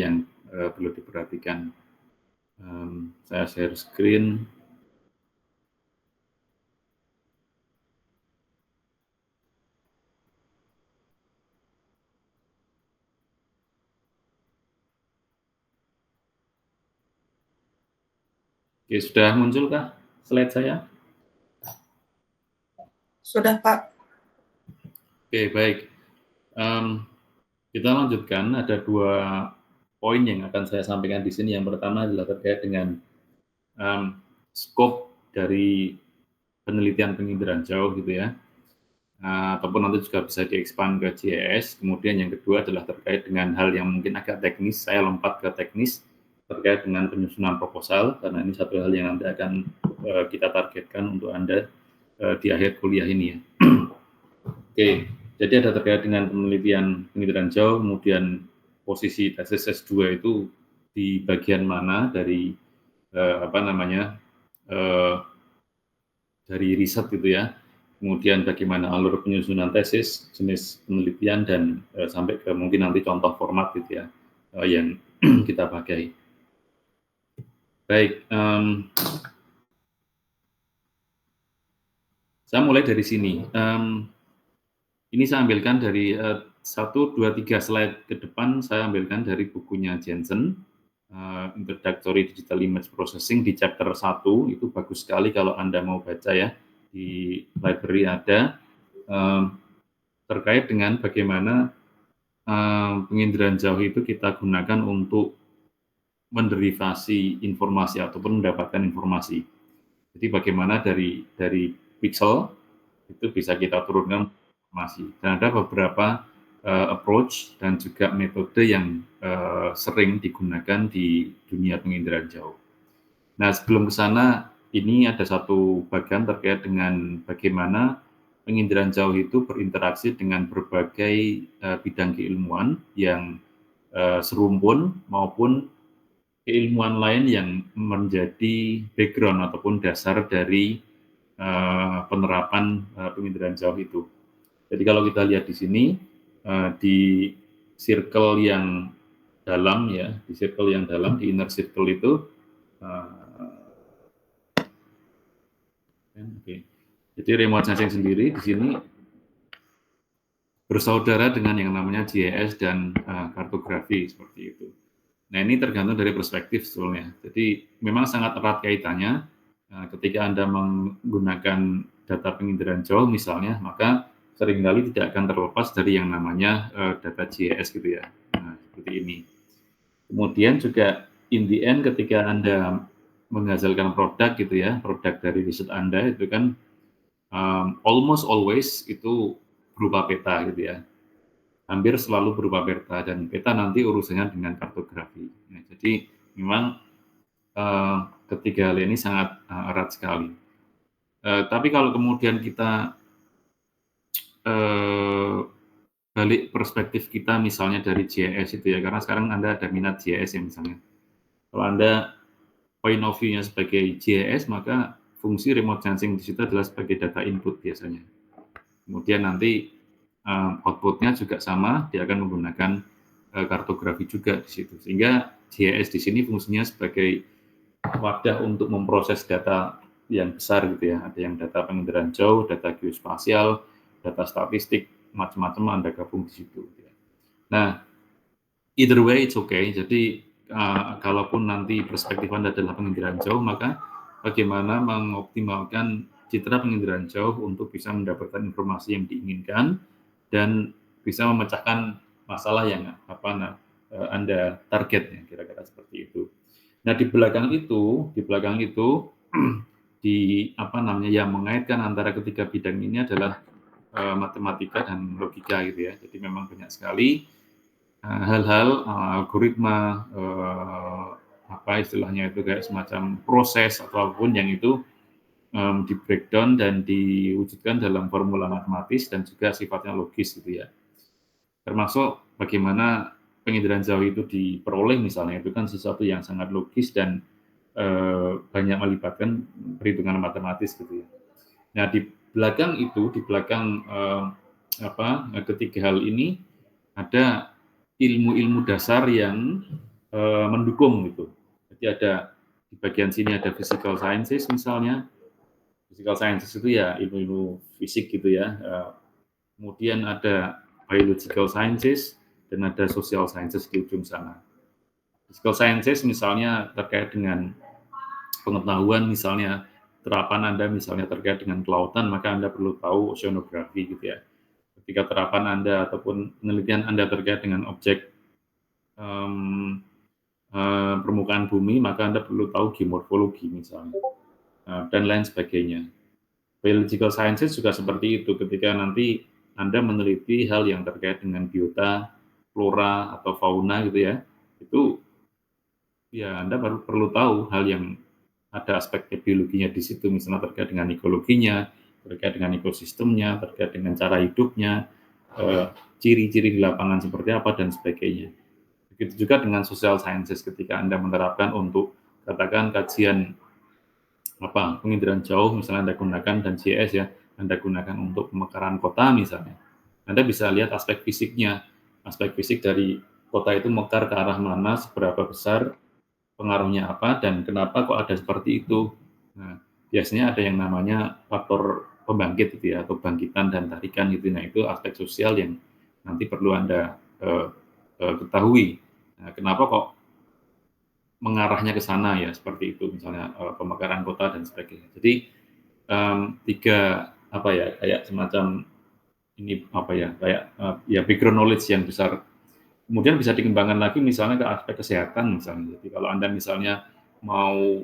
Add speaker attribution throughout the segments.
Speaker 1: yang perlu diperhatikan. Saya share screen. Oke, sudah munculkah slide saya?
Speaker 2: Sudah, Pak.
Speaker 1: Oke, baik. Kita lanjutkan, ada 2 poin yang akan saya sampaikan di sini. Yang pertama adalah terkait dengan skop dari penelitian penginderaan jauh gitu ya, ataupun nanti juga bisa di-expand ke GIS. Kemudian yang kedua adalah terkait dengan hal yang mungkin agak teknis, saya lompat ke teknis terkait dengan penyusunan proposal, karena ini satu hal yang nanti akan kita targetkan untuk Anda di akhir kuliah ini ya. Oke, jadi ada terkait dengan penelitian penginderaan jauh, kemudian posisi tesis S2 itu di bagian mana dari dari riset gitu ya. Kemudian bagaimana alur penyusunan tesis, jenis penelitian, dan sampai ke mungkin nanti contoh format gitu ya yang kita pakai. Baik, saya mulai dari sini. Ini saya ambilkan dari 1, 2, 3 slide ke depan, saya ambilkan dari bukunya Jensen, Introductory Digital Image Processing di chapter 1, itu bagus sekali kalau Anda mau baca ya, di library ada, terkait dengan bagaimana penginderaan jauh itu kita gunakan untuk menderivasi informasi ataupun mendapatkan informasi. Jadi bagaimana dari pixel itu bisa kita turunkan informasi. Dan ada beberapa approach dan juga metode yang sering digunakan di dunia penginderaan jauh. Nah, sebelum ke sana, ini ada satu bagian terkait dengan bagaimana penginderaan jauh itu berinteraksi dengan berbagai bidang keilmuan yang serumpun maupun keilmuan lain yang menjadi background ataupun dasar dari penerapan penginderaan jauh itu. Jadi kalau kita lihat di sini di circle yang dalam ya, di circle yang dalam, di inner circle itu okay. Jadi remote sensing sendiri di sini bersaudara dengan yang namanya GIS dan kartografi seperti itu. Nah, ini tergantung dari perspektif sebetulnya. Jadi memang sangat erat kaitannya ketika Anda menggunakan data penginderaan jauh misalnya, maka seringkali tidak akan terlepas dari yang namanya data GIS gitu ya. Nah, seperti ini. Kemudian juga in the end ketika Anda menghasilkan produk gitu ya, produk dari riset Anda itu kan almost always itu berupa peta gitu ya. Hampir selalu berupa peta, dan peta nanti urusannya dengan kartografi. Ya, jadi memang ketiga hal ini sangat erat sekali. Tapi kalau kemudian kita balik perspektif kita misalnya dari GIS itu ya, karena sekarang Anda ada minat GIS ya misalnya. Kalau Anda point of view-nya sebagai GIS, maka fungsi remote sensing di situ adalah sebagai data input biasanya. Kemudian nanti output-nya juga sama, dia akan menggunakan kartografi juga di situ. Sehingga GIS di sini fungsinya sebagai wadah untuk memproses data yang besar gitu ya. Ada yang data penginderaan jauh, data geospasial, data statistik, macam-macam Anda gabung di situ. Gitu ya. Nah, either way it's okay. Jadi kalaupun nanti perspektif Anda adalah penginderaan jauh, maka bagaimana mengoptimalkan citra penginderaan jauh untuk bisa mendapatkan informasi yang diinginkan dan bisa memecahkan masalah yang Anda target ya, kira-kira seperti itu. Nah, di belakang itu yang mengaitkan antara ketiga bidang ini adalah matematika dan logika gitu ya. Jadi memang banyak sekali hal-hal algoritma istilahnya itu kayak semacam proses atau apapun yang itu di breakdown dan diwujudkan dalam formula matematis dan juga sifatnya logis gitu ya. Termasuk bagaimana penginderaan jauh itu diperoleh misalnya, itu kan sesuatu yang sangat logis dan banyak melibatkan perhitungan matematis gitu ya. Nah, di belakang ketiga hal ini ada ilmu-ilmu dasar yang mendukung gitu. Jadi ada di bagian sini ada physical sciences misalnya. Physical sciences itu ya ilmu-ilmu fisik gitu ya. Kemudian ada biological sciences dan ada social sciences di ujung sana. Physical sciences misalnya terkait dengan pengetahuan, misalnya terapan Anda misalnya terkait dengan kelautan, maka Anda perlu tahu oceanografi gitu ya. Ketika terapan Anda ataupun penelitian Anda terkait dengan objek um, permukaan bumi, maka Anda perlu tahu geomorfologi misalnya, dan lain sebagainya. Biological sciences juga seperti itu, ketika nanti Anda meneliti hal yang terkait dengan biota, flora, atau fauna gitu ya, itu ya Anda perlu tahu hal yang ada aspek biologinya di situ, misalnya terkait dengan ekologinya, terkait dengan ekosistemnya, terkait dengan cara hidupnya, ciri-ciri di lapangan seperti apa, dan sebagainya. Begitu juga dengan social sciences ketika Anda menerapkan untuk katakan kajian penginderaan jauh misalnya Anda gunakan dan GIS ya, Anda gunakan untuk pemekaran kota misalnya. Anda bisa lihat aspek fisiknya, aspek fisik dari kota itu mekar ke arah mana, seberapa besar, pengaruhnya apa, dan kenapa kok ada seperti itu. Nah, biasanya ada yang namanya faktor pembangkit gitu ya, atau bangkitan dan tarikan gitu. Nah, itu aspek sosial yang nanti perlu Anda ketahui. Nah, kenapa kok mengarahnya ke sana ya, seperti itu misalnya pemekaran kota dan sebagainya. Jadi tiga kayak semacam ini kayak ya background knowledge yang besar. Kemudian bisa dikembangkan lagi misalnya ke aspek kesehatan misalnya. Jadi kalau Anda misalnya mau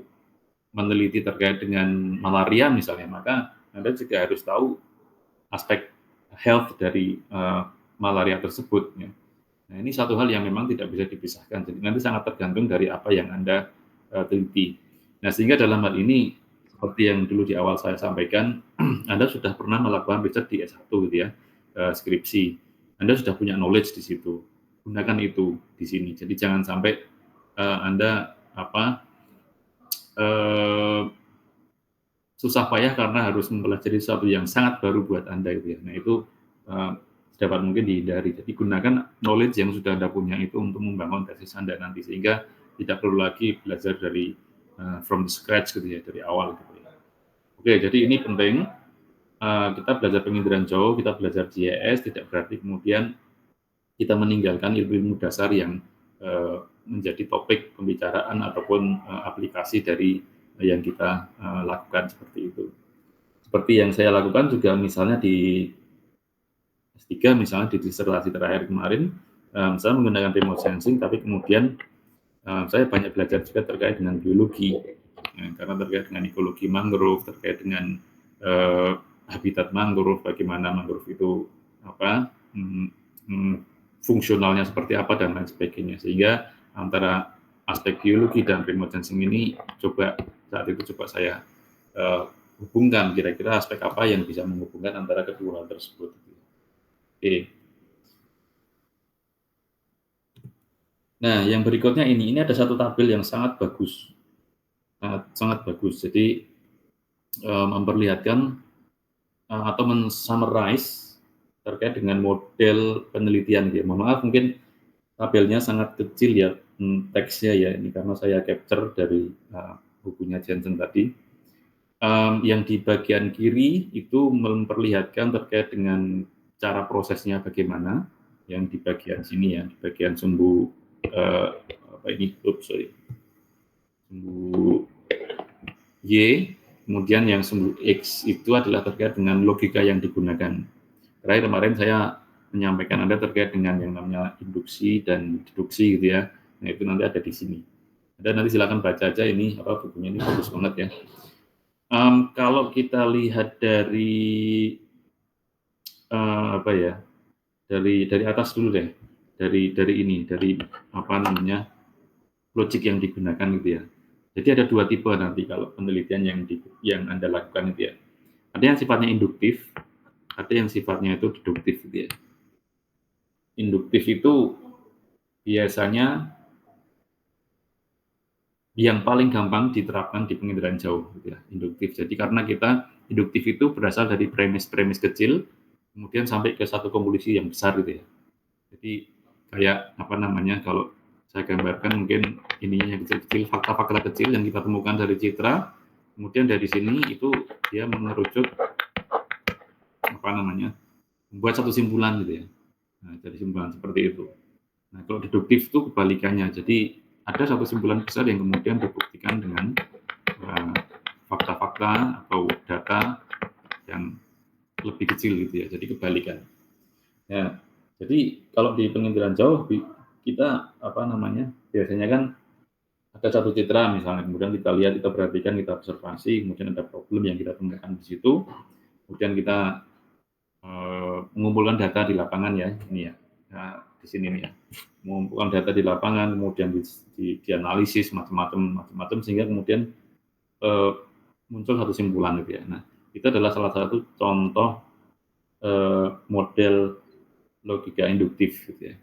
Speaker 1: meneliti terkait dengan malaria misalnya, maka Anda juga harus tahu aspek health dari malaria tersebut ya. Nah, ini satu hal yang memang tidak bisa dipisahkan. Jadi nanti sangat tergantung dari apa yang Anda teliti. Nah, sehingga dalam hal ini seperti yang dulu di awal saya sampaikan, Anda sudah pernah melakukan riset di S1 gitu ya, skripsi. Anda sudah punya knowledge di situ. Gunakan itu di sini. Jadi jangan sampai Anda eh, susah payah karena harus mempelajari sesuatu yang sangat baru buat Anda gitu ya. Nah, itu uh, dapat mungkin dihindari. Jadi gunakan knowledge yang sudah Anda punya itu untuk membangun tesis Anda nanti, sehingga tidak perlu lagi belajar dari from the scratch gitu ya, dari awal gitu ya. Oke, jadi ini penting. Kita belajar penginderaan jauh, kita belajar GIS, tidak berarti kemudian kita meninggalkan ilmu-ilmu dasar yang menjadi topik pembicaraan ataupun aplikasi dari yang kita lakukan seperti itu. Seperti yang saya lakukan juga misalnya di S3 misalnya di disertasi terakhir kemarin, saya menggunakan remote sensing, tapi kemudian saya banyak belajar juga terkait dengan biologi, karena terkait dengan ekologi mangrove, terkait dengan habitat mangrove, bagaimana mangrove itu fungsionalnya seperti apa dan lain sebagainya, sehingga antara aspek biologi dan remote sensing ini saat itu saya hubungkan, kira-kira aspek apa yang bisa menghubungkan antara kedua hal tersebut. Oke. Nah, yang berikutnya ini ada satu tabel yang sangat bagus, sangat bagus. Jadi memperlihatkan atau men-summarize terkait dengan model penelitian. Ya. Mohon maaf, mungkin tabelnya sangat kecil ya, teksnya ya, ini karena saya capture dari bukunya Jensen tadi. Yang di bagian kiri itu memperlihatkan terkait dengan cara prosesnya bagaimana, yang di bagian sini ya, di bagian sumbu sumbu Y, kemudian yang sumbu X itu adalah terkait dengan logika yang digunakan. Terakhir kemarin saya menyampaikan Anda terkait dengan yang namanya induksi dan deduksi gitu ya. Nah, itu nanti ada di sini. Dan nanti silakan baca aja ini bukunya, ini bagus banget ya. Kalau kita lihat dari dari atas dulu deh, dari logik yang digunakan gitu ya. Jadi ada dua tipe nanti kalau penelitian yang Anda lakukan itu ya. Ada yang sifatnya induktif, ada yang sifatnya itu deduktif gitu ya. Induktif itu biasanya yang paling gampang diterapkan di penginderaan jauh gitu ya, induktif. Jadi karena induktif itu berasal dari premis-premis kecil, kemudian sampai ke satu konklusi yang besar gitu ya. Jadi kayak kalau saya gambarkan mungkin ininya kecil-kecil, fakta-fakta kecil yang kita temukan dari citra, kemudian dari sini itu dia mengerucut membuat satu simpulan gitu ya. Nah, jadi simpulan seperti itu. Nah, kalau deduktif itu kebalikannya. Jadi ada satu simpulan besar yang kemudian dibuktikan dengan fakta-fakta atau data yang lebih kecil gitu ya. Jadi kebalikan. Ya, jadi kalau di penginderaan jauh kita biasanya kan ada satu citra misalnya, kemudian kita lihat, kita perhatikan, kita observasi, kemudian ada problem yang kita temukan di situ, kemudian kita mengumpulkan data di lapangan ya, ini ya, nah, di sini nih ya, mengumpulkan data di lapangan, kemudian dianalisis macam-macam sehingga kemudian muncul satu simpulan gitu ya. Nah, itu adalah salah satu contoh model logika induktif gitu ya.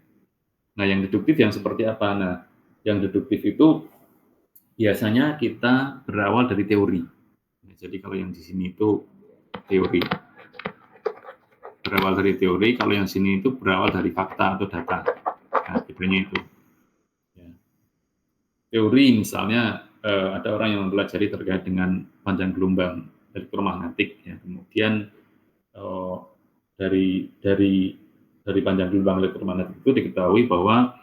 Speaker 1: Nah, yang deduktif yang seperti apa? Nah, yang deduktif itu biasanya kita berawal dari teori. Nah, jadi kalau yang di sini itu teori. Berawal dari teori, kalau yang sini itu berawal dari fakta atau data. Nah, bedanya itu. Ya. Teori misalnya ada orang yang mempelajari terkait dengan panjang gelombang elektromagnetik, ya. Kemudian dari panjang gelombang elektromagnetik itu diketahui bahwa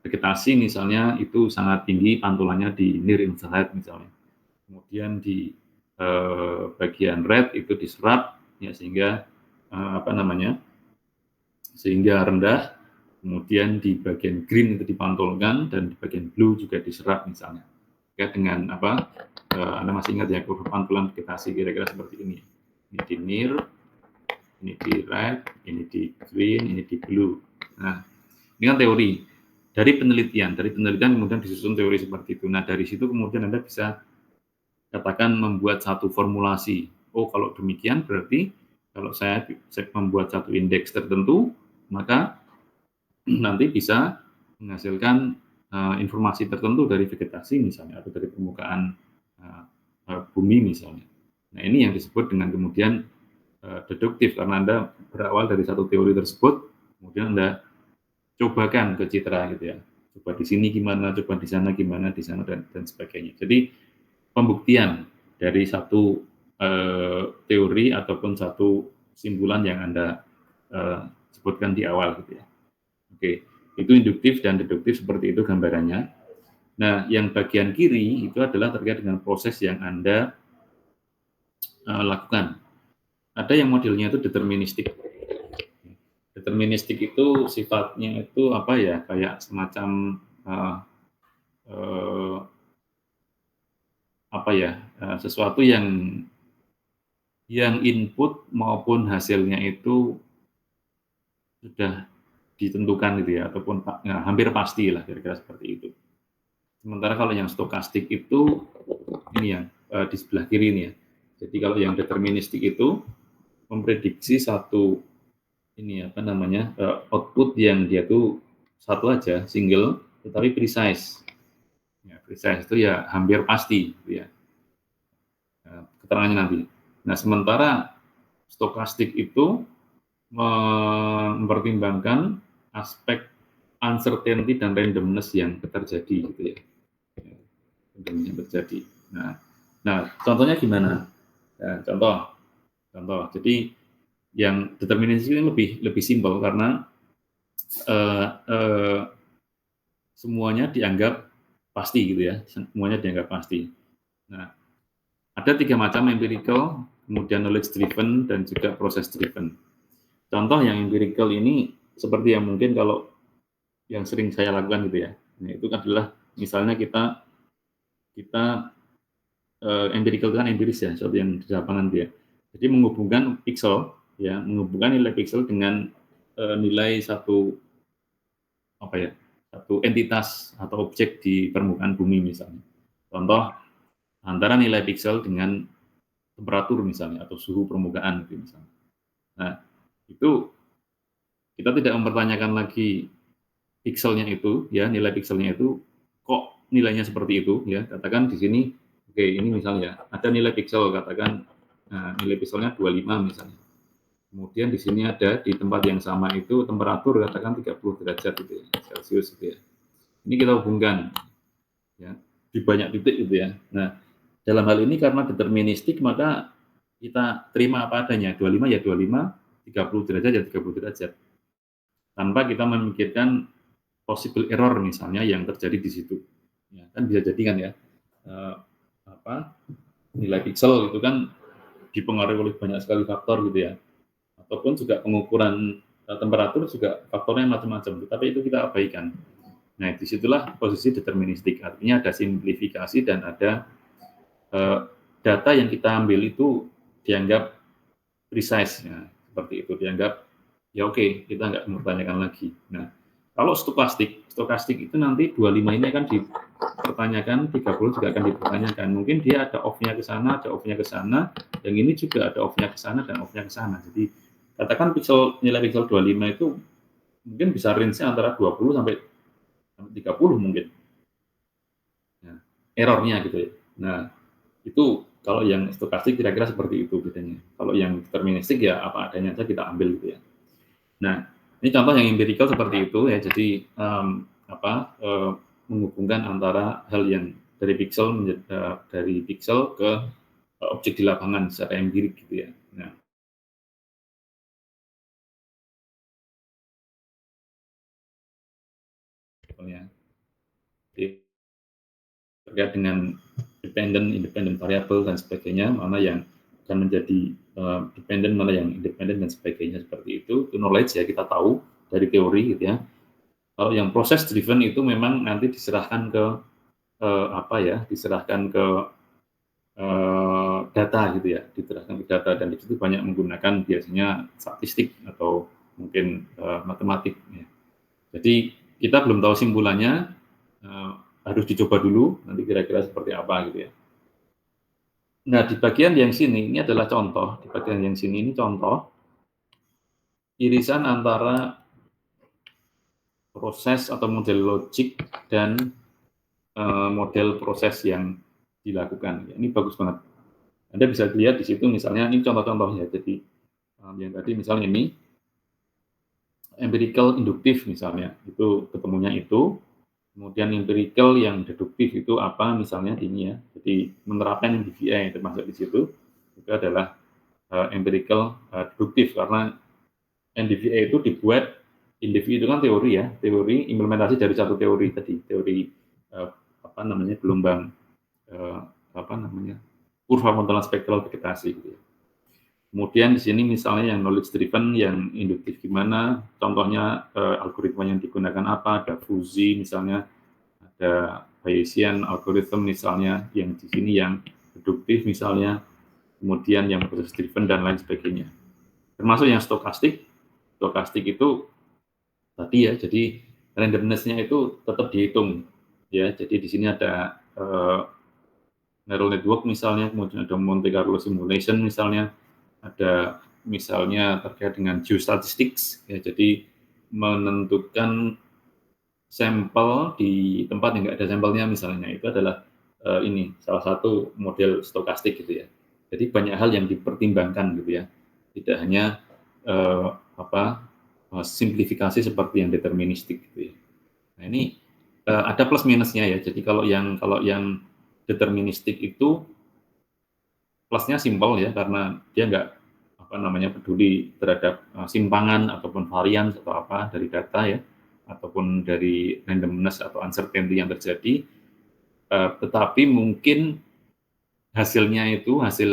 Speaker 1: vegetasi misalnya itu sangat tinggi pantulannya di near infrared misalnya. Kemudian di bagian red itu diserap ya sehingga sehingga rendah, kemudian di bagian green itu dipantulkan dan di bagian blue juga diserap misalnya. Terkait dengan Anda masih ingat ya kurva pantulan vegetasi kira-kira seperti ini. Ini di near, ini di red, ini di green, ini di blue. Nah, ini kan teori. Dari penelitian kemudian disusun teori seperti itu. Nah, dari situ kemudian Anda bisa katakan membuat satu formulasi. Oh, kalau demikian berarti kalau saya membuat satu indeks tertentu, maka nanti bisa menghasilkan informasi tertentu dari vegetasi misalnya atau dari permukaan bumi misalnya. Nah, ini yang disebut dengan kemudian deduktif karena Anda berawal dari satu teori tersebut, kemudian Anda cobakan ke citra gitu ya. Coba di sini gimana, coba di sana gimana, di sana dan sebagainya. Jadi pembuktian dari satu teori ataupun satu simpulan yang Anda sebutkan di awal gitu ya. Oke, itu induktif dan deduktif seperti itu gambarannya. Nah, yang bagian kiri itu adalah terkait dengan proses yang Anda lakukan. Ada yang modelnya itu deterministik. Deterministik itu sifatnya itu apa ya? Kayak semacam sesuatu yang input maupun hasilnya itu sudah ditentukan gitu ya, ataupun hampir pasti lah kira-kira seperti itu. Sementara kalau yang stokastik itu ini yang di sebelah kiri ini ya. Jadi kalau yang deterministik itu memprediksi satu output yang dia tuh satu aja single tetapi precise. Ya, precise itu ya hampir pasti gitu ya. Keterangannya nanti. Nah, sementara stokastik itu mempertimbangkan aspek uncertainty dan randomness yang terjadi gitu ya. Yang terjadi. Nah, contohnya gimana? Ya, contoh. Jadi yang deterministik ini lebih simpel karena semuanya dianggap pasti gitu ya. Semuanya dianggap pasti. Nah, ada 3 macam empirical, kemudian knowledge driven dan juga process driven. Contoh yang empirical ini seperti yang mungkin kalau yang sering saya lakukan gitu ya. Nah, itu adalah misalnya kita empirical kan empiris ya, sesuatu yang di lapangan dia. Jadi menghubungkan pixel ya, menghubungkan nilai pixel dengan nilai satu entitas atau objek di permukaan bumi misalnya. Contoh antara nilai pixel dengan temperatur misalnya atau suhu permukaan gitu misalnya. Nah, itu kita tidak mempertanyakan lagi pixelnya itu ya, nilai pixelnya itu kok nilainya seperti itu ya. Katakan di sini oke, ini misalnya ada nilai pixel katakan nilai pixelnya 25 misalnya. Kemudian di sini ada di tempat yang sama itu temperatur katakan 30 derajat gitu ya, Celcius gitu ya. Ini kita hubungkan, ya, di banyak titik gitu ya. Nah, dalam hal ini karena deterministik maka kita terima apa adanya, 25 ya 25, 30 derajat ya 30 derajat. Tanpa kita memikirkan possible error misalnya yang terjadi di situ. Ya, kan bisa jadi kan ya, eh, apa, nilai piksel itu kan dipengaruhi oleh banyak sekali faktor gitu ya. Ataupun juga pengukuran temperatur juga faktornya macam-macam, tapi itu kita abaikan. Nah, disitulah posisi deterministik, artinya ada simplifikasi dan ada data yang kita ambil itu dianggap precise, ya, seperti itu, dianggap ya oke, kita nggak mempertanyakan lagi. Nah, kalau stokastik itu nanti 25 ini akan dipertanyakan, 30 juga akan dipertanyakan. Mungkin dia ada off-nya ke sana, ada off-nya ke sana, yang ini juga ada off-nya ke sana dan off-nya ke sana. Jadi katakan nilai piksel 25 itu mungkin bisa range-nya antara 20 sampai 30 mungkin. Nah, error-nya gitu ya. Nah, itu kalau yang stokastik kira-kira seperti itu bedanya. Kalau yang deterministik ya apa adanya saja kita ambil gitu ya. Nah, ini contoh yang empirical seperti itu ya. Jadi apa menghubungkan antara hal yang dari piksel ke objek di lapangan secara empirik gitu ya. Nah, ya. Jadi, terkait dengan independent variabel dan sebagainya, mana yang akan menjadi dependent, mana yang independent dan sebagainya seperti itu knowledge ya kita tahu dari teori gitu ya. Kalau yang proses driven itu memang nanti diserahkan ke apa ya, diserahkan ke data gitu ya, diserahkan ke data dan di situ banyak menggunakan biasanya statistik atau mungkin matematik. Ya. Jadi kita belum tahu simpulannya, harus dicoba dulu, nanti kira-kira seperti apa gitu ya. Nah, di bagian yang sini, ini adalah contoh, di bagian yang sini ini contoh, irisan antara proses atau model logik dan model proses yang dilakukan. Ini bagus banget. Anda bisa lihat di situ misalnya, ini contoh-contohnya. Jadi, yang tadi misalnya ini, empirical induktif misalnya, itu ketemunya itu, kemudian empirical yang deduktif itu apa misalnya ini ya. Jadi menerapkan NDVI termasuk di situ itu adalah empirical deduktif karena NDVI itu dibuat NDVI itu kan teori ya, teori implementasi dari satu teori tadi, teori apa namanya gelombang apa namanya kurva montolan spektral vegetasi gitu ya. Kemudian di sini misalnya yang knowledge driven, yang induktif gimana, contohnya algoritma yang digunakan apa, ada fuzzy misalnya, ada Bayesian algorithm misalnya, yang di sini yang deduktif misalnya, kemudian yang proses driven dan lain sebagainya. Termasuk yang stokastik, stokastik itu tadi ya, jadi randomness-nya itu tetap dihitung ya. Jadi di sini ada neural network misalnya, kemudian ada Monte Carlo simulation misalnya, ada misalnya terkait dengan geostatistics ya, jadi menentukan sampel di tempat yang nggak ada sampelnya misalnya, itu adalah ini salah satu model stokastik gitu ya. Jadi banyak hal yang dipertimbangkan gitu ya, tidak hanya apa simplifikasi seperti yang deterministik gitu ya. Nah ini ada plus minusnya ya. Jadi kalau yang deterministik itu plusnya simpel ya karena dia nggak apa namanya peduli terhadap simpangan ataupun varian atau apa dari data ya ataupun dari randomness atau uncertainty yang terjadi, tetapi mungkin hasil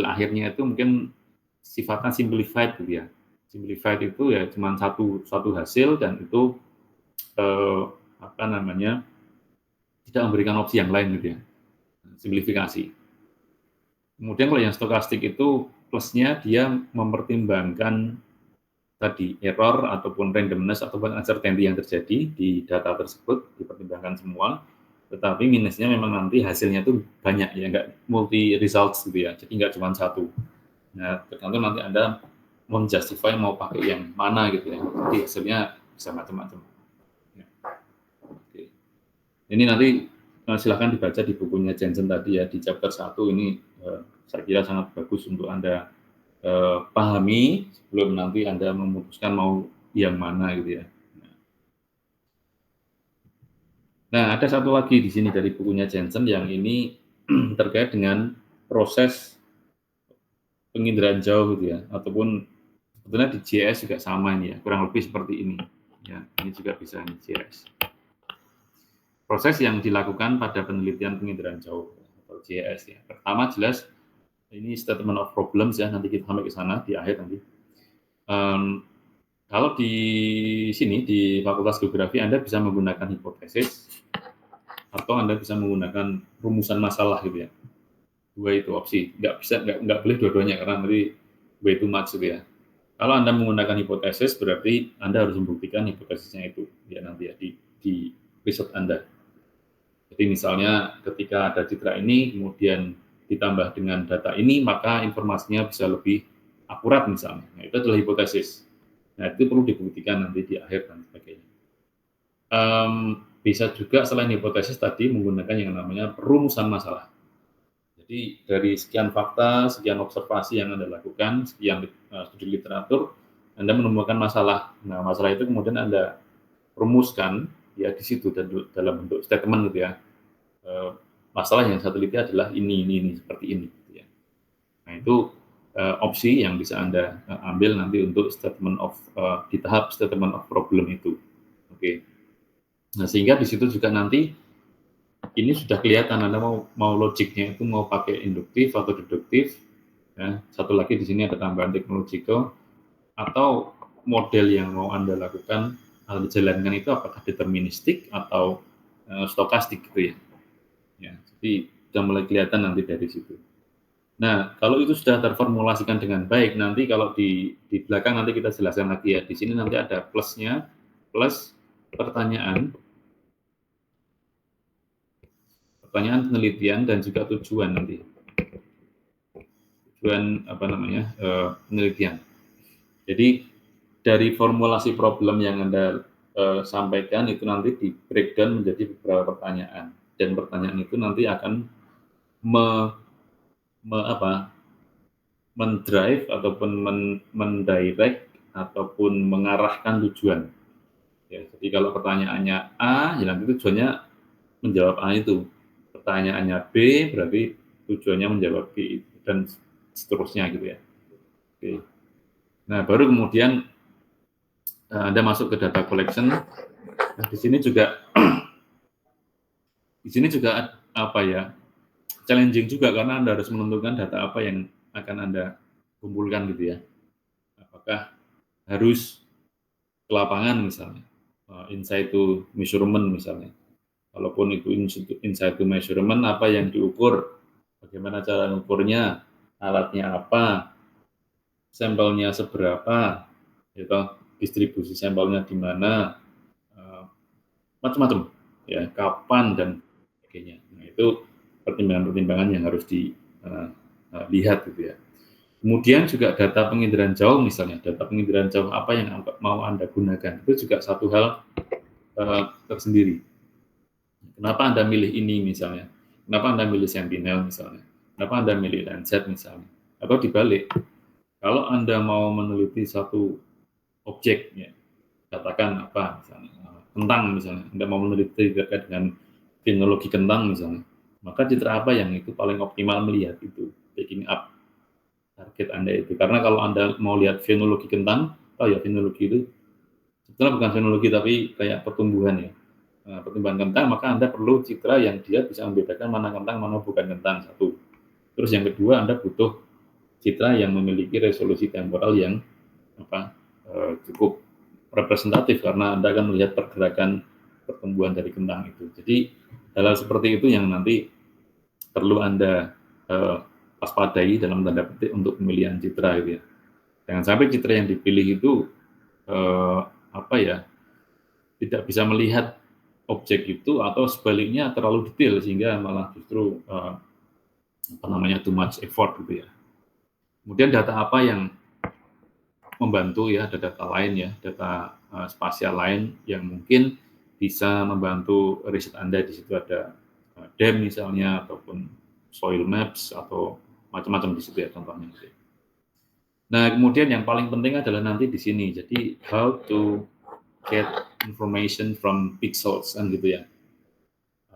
Speaker 1: akhirnya itu mungkin sifatnya simplified gitu ya. Simplified itu ya cuma satu hasil dan itu apa namanya tidak memberikan opsi yang lain gitu ya. Simplifikasi. Kemudian kalau yang stokastik itu plusnya dia mempertimbangkan tadi error ataupun randomness ataupun uncertainty yang terjadi di data tersebut dipertimbangkan semua, tetapi minusnya memang nanti hasilnya itu banyak ya, nggak multi results gitu ya, jadi nggak cuma satu. Nah, tergantung nanti Anda mau justify mau pakai yang mana gitu ya, jadi hasilnya bisa macam-macam. Ya. Oke. Ini nanti silahkan dibaca di bukunya Jensen tadi ya, di chapter 1 ini saya kira sangat bagus untuk Anda pahami sebelum nanti Anda memutuskan mau yang mana gitu ya. Nah, ada satu lagi di sini dari bukunya Jensen yang ini terkait dengan proses penginderaan jauh gitu ya, ataupun sebetulnya di JS juga sama ini ya, kurang lebih seperti ini. Ya, ini juga bisa di JS. Proses yang dilakukan pada penelitian penginderaan jauh atau JS ya. Pertama jelas ini statement of problems ya, nanti kita sampai ke sana di akhir nanti. Kalau di sini di Fakultas Geografi Anda bisa menggunakan hipotesis atau Anda bisa menggunakan rumusan masalah gitu ya. Dua itu opsi. Nggak boleh dua-duanya karena nanti way too much gitu ya. Kalau Anda menggunakan hipotesis berarti Anda harus membuktikan hipotesisnya itu ya nanti ya di riset Anda. Jadi misalnya ketika ada citra ini kemudian ditambah dengan data ini maka informasinya bisa lebih akurat misalnya. Nah, itu adalah hipotesis. Nah, itu perlu dibuktikan nanti di akhir dan sebagainya. Bisa juga selain hipotesis tadi menggunakan yang namanya perumusan masalah. Jadi dari sekian fakta, sekian observasi yang Anda lakukan, sekian studi literatur, Anda menemukan masalah. Nah, masalah itu kemudian Anda rumuskan ya di situ dalam bentuk statement gitu ya. Masalah yang saya teliti adalah ini seperti ini. Gitu ya. Nah itu opsi yang bisa Anda ambil nanti untuk statement of di tahap statement of problem itu. Oke. Nah sehingga di situ juga nanti ini sudah kelihatan Anda mau logiknya itu mau pakai induktif atau deduktif. Ya. Satu lagi di sini ada tambahan technological atau model yang mau Anda lakukan atau dijalankan itu apakah deterministik atau stokastik gitu ya. Ya, jadi sudah mulai kelihatan nanti dari situ. Nah, kalau itu sudah terformulasikan dengan baik, nanti kalau di belakang nanti kita jelaskan lagi ya. Di sini nanti ada plusnya, plus pertanyaan, pertanyaan penelitian dan juga tujuan nanti. Tujuan apa namanya penelitian. Jadi dari formulasi problem yang Anda sampaikan itu nanti di breakdown menjadi beberapa pertanyaan dan pertanyaan itu nanti akan me, apa mendrive ataupun mendirect ataupun mengarahkan tujuan. Ya, jadi kalau pertanyaannya A, ya nanti tujuannya menjawab A itu. Pertanyaannya B, berarti tujuannya menjawab B dan seterusnya gitu ya. Oke. Nah, baru kemudian Anda masuk ke data collection. Nah, di sini juga apa ya? Challenging juga karena Anda harus menentukan data apa yang akan Anda kumpulkan gitu ya. Apakah harus ke lapangan misalnya, in situ measurement misalnya. Walaupun itu in situ measurement, apa yang diukur, bagaimana cara mengukurnya, alatnya apa, sampelnya seberapa, gitu, distribusi sampelnya di mana, macam-macam, ya, kapan dan sebagainya. Nah, itu pertimbangan-pertimbangan yang harus dilihat gitu ya. Kemudian juga data penginderaan jauh misalnya, data penginderaan jauh apa yang mau Anda gunakan, itu juga satu hal tersendiri. Kenapa Anda milih ini misalnya? Kenapa Anda milih Sentinel misalnya? Kenapa Anda milih Landsat misalnya? Atau dibalik, kalau Anda mau meneliti satu objek, ya, katakan apa misalnya, kentang misalnya, Anda mau meneliti terkait dengan teknologi kentang misalnya, maka citra apa yang itu paling optimal melihat itu, picking up target Anda itu. Karena kalau Anda mau lihat fenologi kentang, oh ya fenologi itu sebetulnya bukan fenologi tapi kayak pertumbuhan ya. Pertumbuhan kentang, maka Anda perlu citra yang dia bisa membedakan mana kentang, mana bukan kentang, satu. Terus yang kedua, Anda butuh citra yang memiliki resolusi temporal yang cukup representatif karena Anda akan melihat pergerakan pertumbuhan dari kentang itu. Jadi hal-hal seperti itu yang nanti perlu Anda waspadai dalam tanda petik untuk pemilihan citra gitu ya. Jangan sampai citra yang dipilih itu tidak bisa melihat objek itu atau sebaliknya terlalu detail sehingga malah justru too much effort gitu ya. Kemudian data apa yang membantu ya, ada data lain ya, data spasial lain yang mungkin bisa membantu riset Anda. Di situ ada DEM misalnya ataupun soil maps atau macam-macam di situ ya contohnya. Nah, kemudian yang paling penting adalah nanti di sini. Jadi how to get information from pixels kan gitu ya.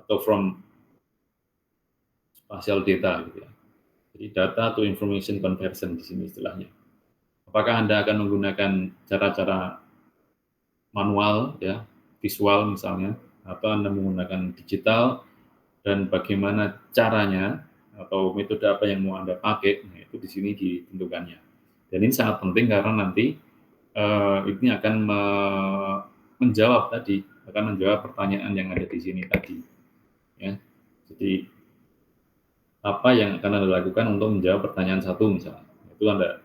Speaker 1: atau from spatial data gitu ya. Jadi data to information conversion di sini istilahnya. Apakah Anda akan menggunakan cara-cara manual ya, visual misalnya, atau Anda menggunakan digital, dan bagaimana caranya atau metode apa yang mau Anda pakai, nah itu di sini ditentukannya. Dan ini sangat penting karena nanti ini akan menjawab tadi, akan menjawab pertanyaan yang ada di sini tadi. Ya. Jadi apa yang akan Anda lakukan untuk menjawab pertanyaan satu misalnya, itu Anda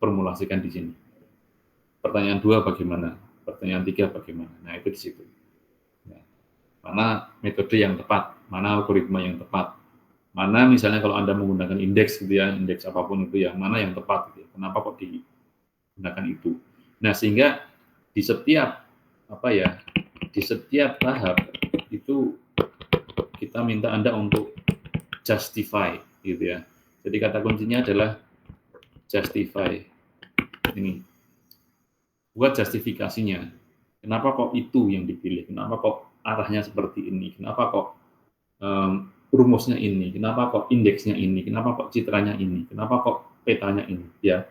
Speaker 1: formulasikan di sini. Pertanyaan dua bagaimana? Pertanyaan tiga bagaimana? Nah itu di situ. Ya. Mana metode yang tepat? Mana algoritma yang tepat? Mana misalnya kalau Anda menggunakan indeks gitu ya, indeks apapun itu ya, mana yang tepat gitu ya. Kenapa kok digunakan itu? Nah, sehingga di setiap di setiap tahap itu kita minta Anda untuk justify gitu ya. Jadi kata kuncinya adalah justify. Ini buat justifikasinya. Kenapa kok itu yang dipilih? Kenapa kok arahnya seperti ini? Kenapa kok rumusnya ini? Kenapa kok indeksnya ini? Kenapa kok citranya ini? Kenapa kok petanya ini? Ya,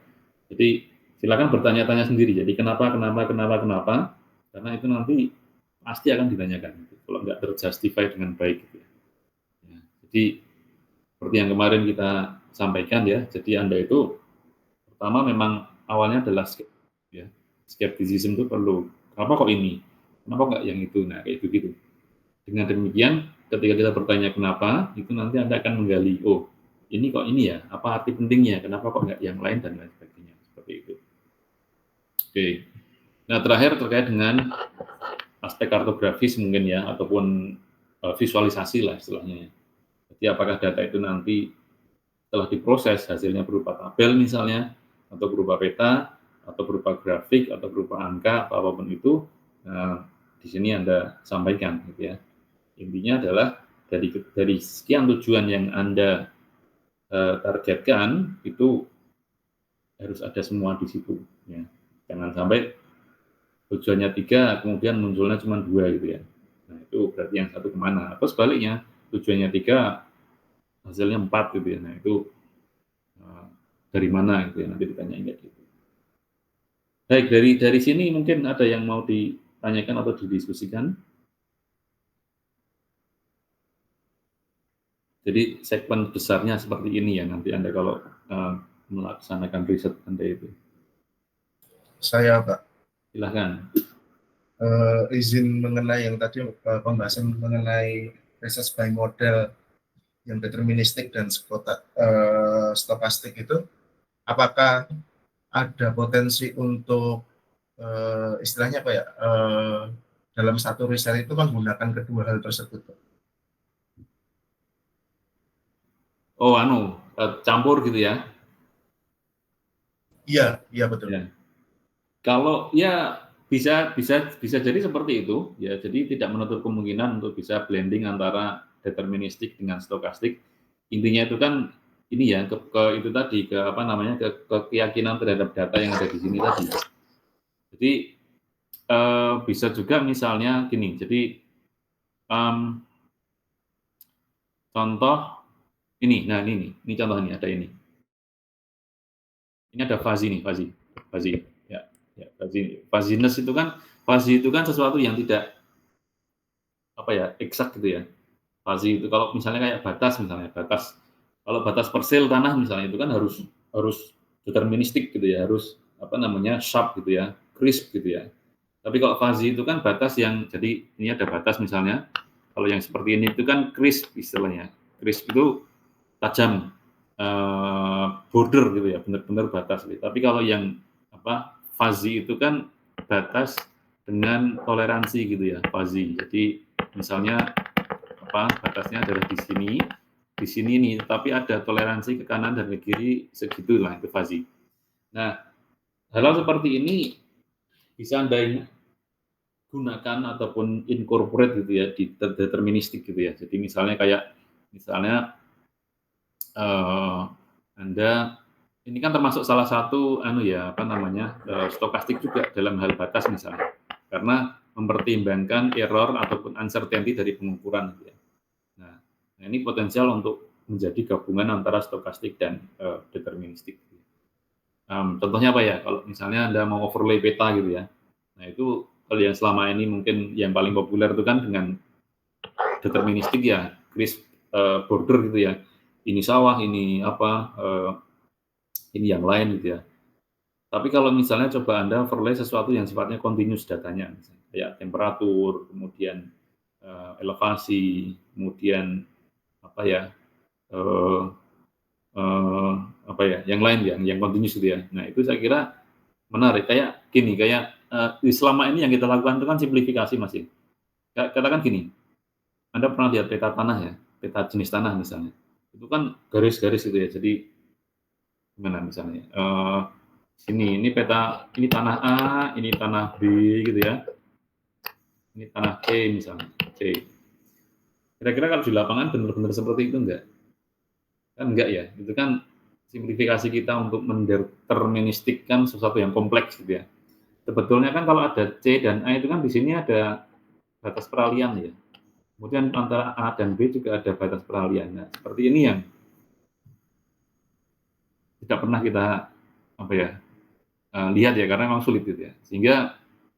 Speaker 1: jadi silakan bertanya-tanya sendiri. Jadi kenapa? Karena itu nanti pasti akan ditanyakan. Kalau nggak terjustify dengan baik. Gitu ya. Jadi seperti yang kemarin kita sampaikan ya. Jadi Anda itu pertama memang awalnya adalah ya, skepticism itu perlu. Kenapa kok ini? Kenapa nggak yang itu? Nah kayak gitu. Dengan demikian, ketika kita bertanya kenapa, itu nanti Anda akan menggali, oh ini kok ini ya, apa arti pentingnya, kenapa kok nggak yang lain dan lain sebagainya, seperti itu. Oke. Nah terakhir terkait dengan aspek kartografis mungkin ya, ataupun visualisasi lah istilahnya. Jadi apakah data itu nanti setelah diproses hasilnya berupa tabel misalnya, atau berupa peta, atau berupa grafik, atau berupa angka, apapun itu, nah, di sini Anda sampaikan gitu ya. Intinya adalah dari sekian tujuan yang Anda targetkan itu harus ada semua di situ. Ya. Jangan sampai tujuannya 3, kemudian munculnya cuma 2 gitu ya. Nah itu berarti yang satu kemana? Atau sebaliknya tujuannya 3, hasilnya 4 gitu ya. Nah itu dari mana gitu ya, nanti ditanyain kayak gitu. Baik, dari sini mungkin ada yang mau ditanyakan atau didiskusikan. Jadi segmen besarnya seperti ini ya nanti Anda kalau melaksanakan riset Anda itu.
Speaker 2: Saya Pak.
Speaker 1: Silahkan.
Speaker 2: Izin mengenai yang tadi pembahasan mengenai research by model yang deterministik dan stokastik itu, apakah ada potensi untuk istilahnya apa ya, dalam satu riset itu menggunakan kedua hal tersebut?
Speaker 1: Oh, campur gitu ya?
Speaker 2: Iya betul.
Speaker 1: Ya. Kalau ya bisa jadi seperti itu ya. Jadi tidak menutup kemungkinan untuk bisa blending antara deterministik dengan stokastik. Intinya itu kan ini ya itu tadi ke apa namanya ke keyakinan terhadap data yang ada di sini tadi. Jadi bisa juga misalnya gini. Jadi contoh ini, nah ini contoh nih ada ini. Ini ada fuzzy nih, fuzzy. Ya, fuzziness itu kan fuzzy itu kan sesuatu yang tidak apa ya eksak gitu ya. Fuzzy itu kalau misalnya kayak batas misalnya kalau batas parcel tanah misalnya itu kan harus deterministik gitu ya, harus apa namanya sharp gitu ya, crisp gitu ya. Tapi kalau fuzzy itu kan batas yang jadi ini ada batas misalnya. Kalau yang seperti ini itu kan crisp istilahnya. Crisp itu tajam, border gitu ya, benar-benar batas gitu. Tapi kalau yang fuzzy itu kan batas dengan toleransi gitu ya, fuzzy. Jadi misalnya batasnya adalah di sini nih, tapi ada toleransi ke kanan dan ke kiri segitulah itu fuzzy. Nah, hal seperti ini bisa Anda gunakan ataupun incorporate gitu ya di deterministik gitu ya. Jadi misalnya Anda ini kan termasuk salah satu stokastik juga dalam hal batas misalnya. Karena mempertimbangkan error ataupun uncertainty dari pengukuran. Gitu ya. Nah, ini potensial untuk menjadi gabungan antara stokastik dan deterministik. Contohnya apa ya? Kalau misalnya Anda mau overlay peta gitu ya. Nah itu kalau yang selama ini mungkin yang paling populer itu kan dengan deterministik ya, kris border gitu ya. Ini sawah, ini apa, ini yang lain gitu ya. Tapi kalau misalnya coba Anda overlay sesuatu yang sifatnya continuous datanya, misalnya, kayak temperatur, kemudian elevasi, kemudian apa ya, eh, apa ya, yang lain ya, yang continuous gitu ya. Nah itu saya kira menarik. Kayak gini, kayak selama ini yang kita lakukan itu kan simplifikasi masih. Katakan gini, Anda pernah lihat peta tanah ya, peta jenis tanah misalnya. Itu kan garis-garis gitu ya. Jadi gimana misalnya? Ini peta, ini tanah A, ini tanah B gitu ya. Ini tanah C misalnya, C. Kira-kira kalau di lapangan benar-benar seperti itu enggak? Kan enggak ya. Itu kan simplifikasi kita untuk mendeterministikkan sesuatu yang kompleks gitu ya. Sebetulnya kan kalau ada C dan A itu kan di sini ada batas peralihan ya. Kemudian antara A dan B juga ada batas peralihan. Nah, seperti ini yang tidak pernah kita apa ya lihat ya karena memang sulit gitu ya. Sehingga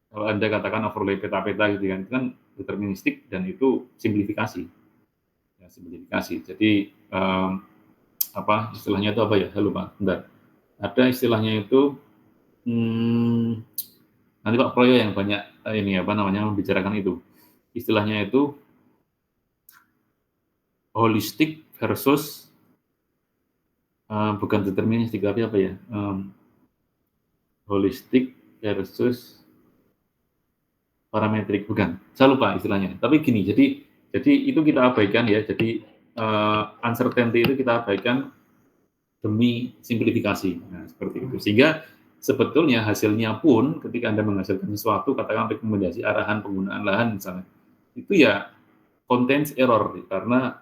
Speaker 1: kalau Anda katakan overlay peta-peta gitu kan, itu kan deterministik dan itu simplifikasi. Ya, simplifikasi. Jadi apa istilahnya itu apa ya? Saya lupa. Bentar. Ada istilahnya itu nanti Pak Proyo yang banyak ini apa namanya membicarakan itu. Istilahnya itu holistik versus bukan deterministik tapi apa ya? Holistik versus parametrik, bukan, saya lupa istilahnya. Tapi gini, jadi itu kita abaikan ya. Jadi uncertainty itu kita abaikan demi simplifikasi. Nah, seperti itu. Sehingga sebetulnya hasilnya pun ketika Anda menghasilkan sesuatu, katakan rekomendasi arahan penggunaan lahan misalnya, itu ya contains error karena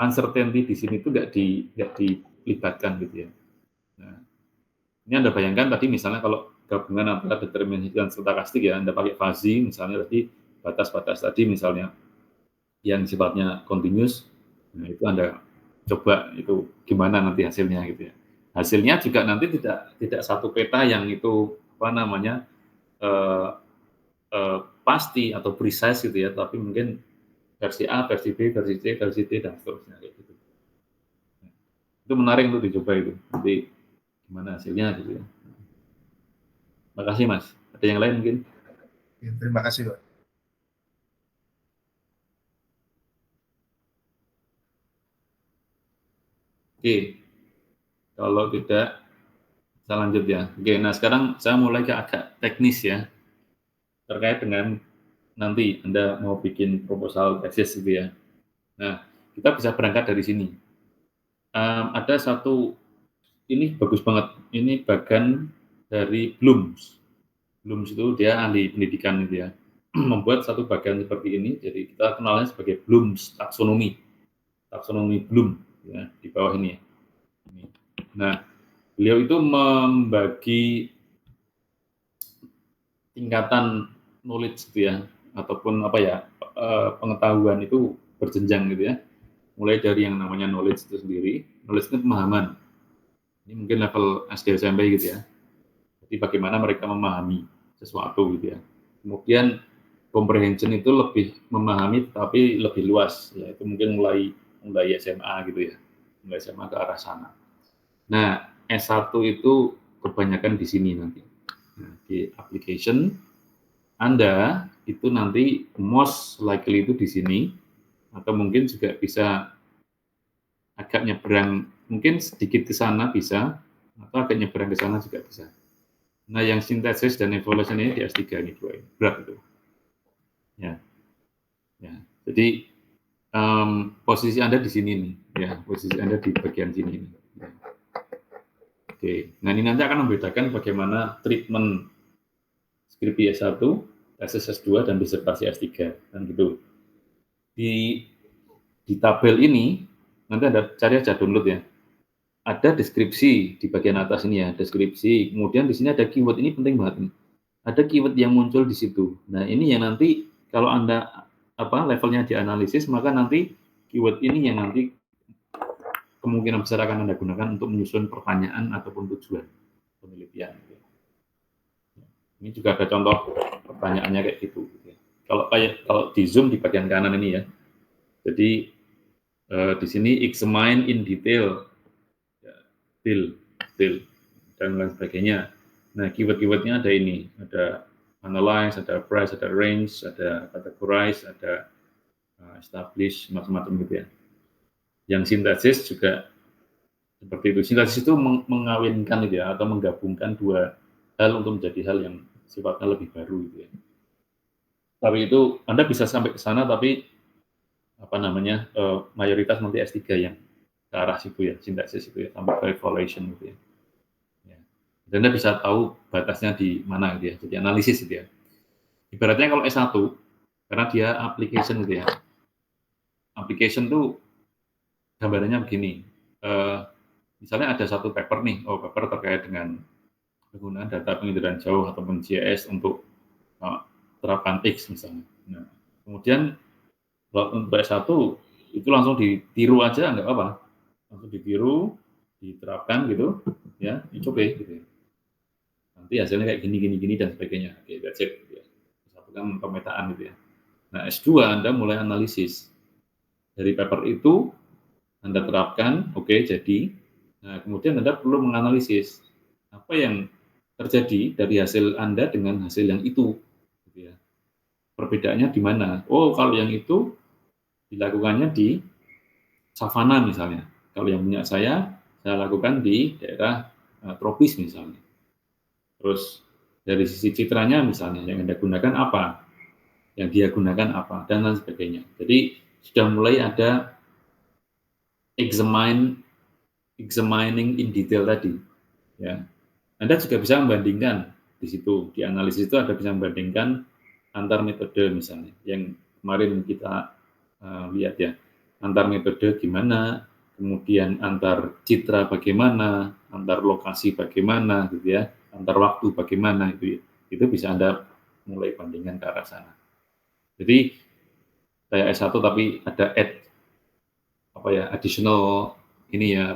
Speaker 1: uncertainty di sini itu nggak dilibatkan gitu ya. Nah, ini Anda bayangkan tadi misalnya kalau gabungan antara deterministik dan stokastik ya, Anda pakai fuzzy misalnya tadi batas-batas tadi misalnya yang sifatnya continuous, nah itu Anda coba itu gimana nanti hasilnya gitu ya. Hasilnya juga nanti tidak satu peta yang itu apa namanya pasti atau precise gitu ya, tapi mungkin versi A, versi B, versi C, versi D dan seterusnya kayak gitu. Itu menarik untuk dicoba itu. Nanti gimana hasilnya gitu ya. Makasih Mas. Ada yang lain mungkin?
Speaker 2: Ya, terima kasih Pak.
Speaker 1: Oke, kalau tidak saya lanjut ya. Oke, nah sekarang saya mulai ke agak teknis ya, terkait dengan nanti Anda mau bikin proposal tesis gitu ya. Nah, kita bisa berangkat dari sini. Ada satu, ini bagus banget, ini bagan dari Blooms. Blooms itu dia ahli pendidikan gitu ya. Membuat satu bagan seperti ini, jadi kita kenalnya sebagai Blooms taksonomi. Taksonomi Bloom ya, di bawah ini ya. Nah, beliau itu membagi tingkatan knowledge gitu ya, ataupun apa ya, pengetahuan itu berjenjang gitu ya. Mulai dari yang namanya knowledge itu sendiri, knowledge itu pemahaman. Ini mungkin level SD SMP gitu ya. Jadi bagaimana mereka memahami sesuatu gitu ya. Kemudian comprehension itu lebih memahami tapi lebih luas ya, itu mungkin mulai SMA gitu ya. Mulai SMA ke arah sana. Nah, S1 itu kebanyakan di sini nanti. Nah, di application Anda itu nanti most likely itu di sini, atau mungkin juga bisa agak nyebrang, mungkin sedikit ke sana bisa, atau agak nyebrang ke sana juga bisa. Nah, yang sintesis dan evaluation ini di S3 ini dua ini, berat itu. Ya, ya. Jadi posisi Anda di sini nih, ya, posisi Anda di bagian sini nih. Ya. Oke, nah ini nanti akan membedakan bagaimana treatment skripsi S1, tesis S2, dan disertasi S3, dan gitu. Di tabel ini, nanti Anda cari aja download ya. Ada deskripsi di bagian atas ini ya, deskripsi. Kemudian di sini ada keyword, ini penting banget nih. ada keyword yang muncul di situ. Nah, ini yang nanti kalau Anda levelnya dianalisis, maka nanti keyword ini yang nanti kemungkinan besar akan Anda gunakan untuk menyusun pertanyaan ataupun tujuan penelitian. Ini juga ada contoh pertanyaannya kayak gitu. Kalau di Zoom di bagian kanan ini ya. Jadi di sini examine in detail, detail dan lain sebagainya. Nah, keyword-keywordnya ada ini, ada analyze, ada price, ada range, ada categorize, ada establish, macam-macam gitu ya. Yang sintesis juga seperti itu. Sintesis itu mengawinkan gitu ya, atau menggabungkan dua hal untuk menjadi hal yang sifatnya lebih baru gitu ya. Tapi itu Anda bisa sampai ke sana, tapi mayoritas nanti S3 yang ke arah situ ya, sintesis itu ya, sampai ke evaluation gitu ya. Dan Anda bisa tahu batasnya di mana gitu ya, jadi analisis gitu ya. Ibaratnya kalau S1, karena dia application gitu ya. Application tuh gambarannya begini, misalnya ada satu paper nih, paper terkait dengan penggunaan data pengediran jauh ataupun GIS untuk terapan X misalnya. Nah, kemudian kalau untuk S1 itu langsung ditiru aja nggak apa-apa, langsung ditiru, diterapkan gitu, ya, dicoba gitu ya. Nanti hasilnya kayak gini dan sebagainya. Oke, that's it. Gitu ya. S1 kan pemetaan gitu ya. Nah, S2 Anda mulai analisis. Dari paper itu Anda terapkan, oke, jadi. Nah, kemudian Anda perlu menganalisis apa yang terjadi dari hasil Anda dengan hasil yang itu. Gitu ya. Perbedaannya di mana? Oh, kalau yang itu dilakukannya di savana misalnya. Kalau yang punya saya lakukan di daerah tropis misalnya. Terus dari sisi citranya misalnya yang Anda gunakan apa? Yang dia gunakan apa? Dan lain sebagainya. Jadi sudah mulai ada examining in detail tadi. Ya. Anda juga bisa membandingkan di situ, di analisis itu Anda bisa membandingkan antar metode misalnya, yang kemarin kita lihat ya, antar metode gimana, kemudian antar citra bagaimana, antar lokasi bagaimana, gitu ya, antar waktu bagaimana itu bisa Anda mulai bandingkan ke arah sana. Jadi kayak S1 tapi ada additional ini ya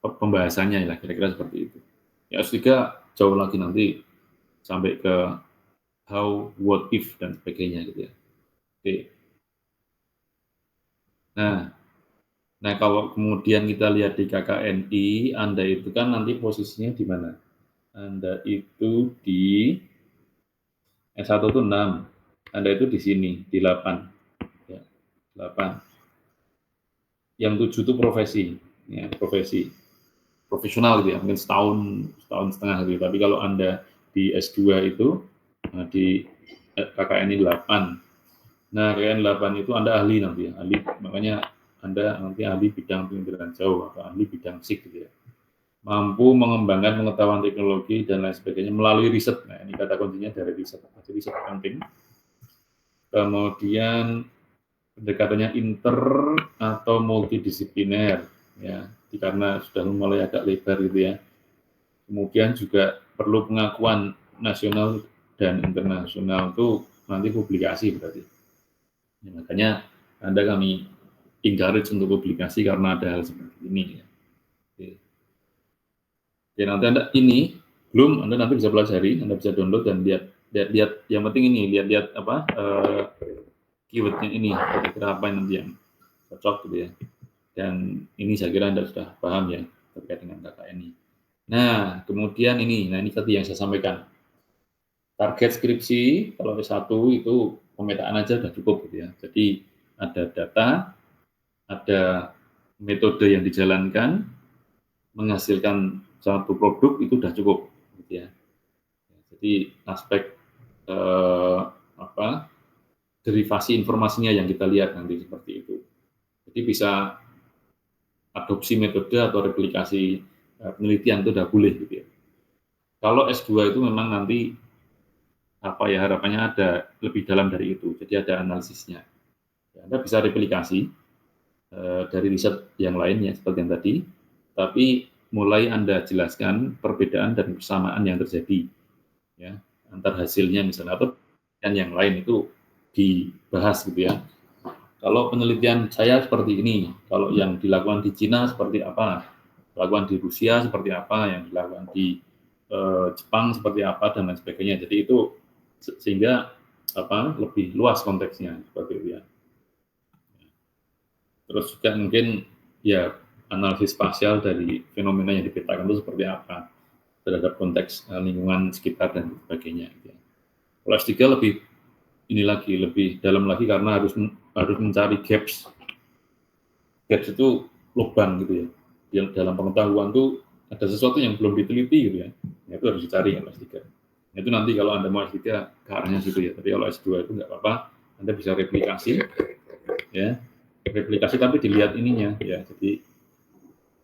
Speaker 1: pembahasannya ya kira-kira seperti itu. Ya S3 jauh lagi nanti sampai ke how, what if dan sebagainya gitu ya. Oke. Nah kalau kemudian kita lihat di KKNI, Anda itu kan nanti posisinya di mana? Anda itu di S1 itu 6, Anda itu di sini, di 8. Ya, 8. Yang 7 itu profesi, ya, profesional gitu ya, mungkin setahun setengah gitu. Tapi kalau Anda di S2 itu, di KKNI 8. Nah, KKN 8 itu Anda ahli nanti ya, makanya Anda nanti ahli bidang pengediran jauh atau ahli bidang SIK gitu ya. Mampu mengembangkan pengetahuan teknologi dan lain sebagainya melalui riset. Nah, ini kata kuncinya dari riset. Jadi riset penting. Kemudian pendekatannya inter atau multidisipliner ya, karena sudah mulai agak lebar gitu ya. Kemudian juga perlu pengakuan nasional dan internasional, itu nanti publikasi berarti. Ya, makanya kami encourage untuk publikasi karena ada hal seperti ini ya. Oke. Ya nanti Anda ini belum, Anda nanti bisa pelajari, Anda bisa download dan lihat yang penting ini lihat keywordnya ini kira-kira apa yang nanti yang cocok gitu ya. Dan ini saya kira Anda sudah paham ya terkait dengan KKNI. Nah, kemudian ini tadi yang saya sampaikan. Target skripsi kalau S1 itu pemetaan aja sudah cukup gitu ya. Jadi ada data, ada metode yang dijalankan, menghasilkan satu produk itu sudah cukup gitu ya. Jadi aspek derivasi informasinya yang kita lihat nanti seperti itu. Jadi bisa adopsi metode atau replikasi penelitian itu sudah boleh gitu ya. Kalau S2 itu memang nanti harapannya ada lebih dalam dari itu. Jadi ada analisisnya. Ya, Anda bisa replikasi dari riset yang lainnya seperti yang tadi, tapi mulai Anda jelaskan perbedaan dan persamaan yang terjadi, ya, antar hasilnya misalnya, atau yang lain itu dibahas gitu ya. Kalau penelitian saya seperti ini, kalau yang dilakukan di Cina seperti apa, dilakukan di Rusia seperti apa, yang dilakukan di Jepang seperti apa, dan lain sebagainya. Jadi itu sehingga lebih luas konteksnya seperti itu ya. Terus juga mungkin ya analisis spasial dari fenomena yang dipetakan itu seperti apa terhadap konteks lingkungan sekitar dan sebagainya. Gitu ya. Kalau S3 lebih ini lagi, lebih dalam lagi karena harus mencari gaps. Gaps itu lubang gitu ya. Yang dalam pengetahuan tuh ada sesuatu yang belum diteliti gitu ya. Itu harus dicari ya S3. Itu nanti kalau Anda mau S3 ke arahnya situ ya. Tapi kalau S2 itu nggak apa-apa, Anda bisa replikasi ya. Replikasi tapi dilihat ininya ya. Jadi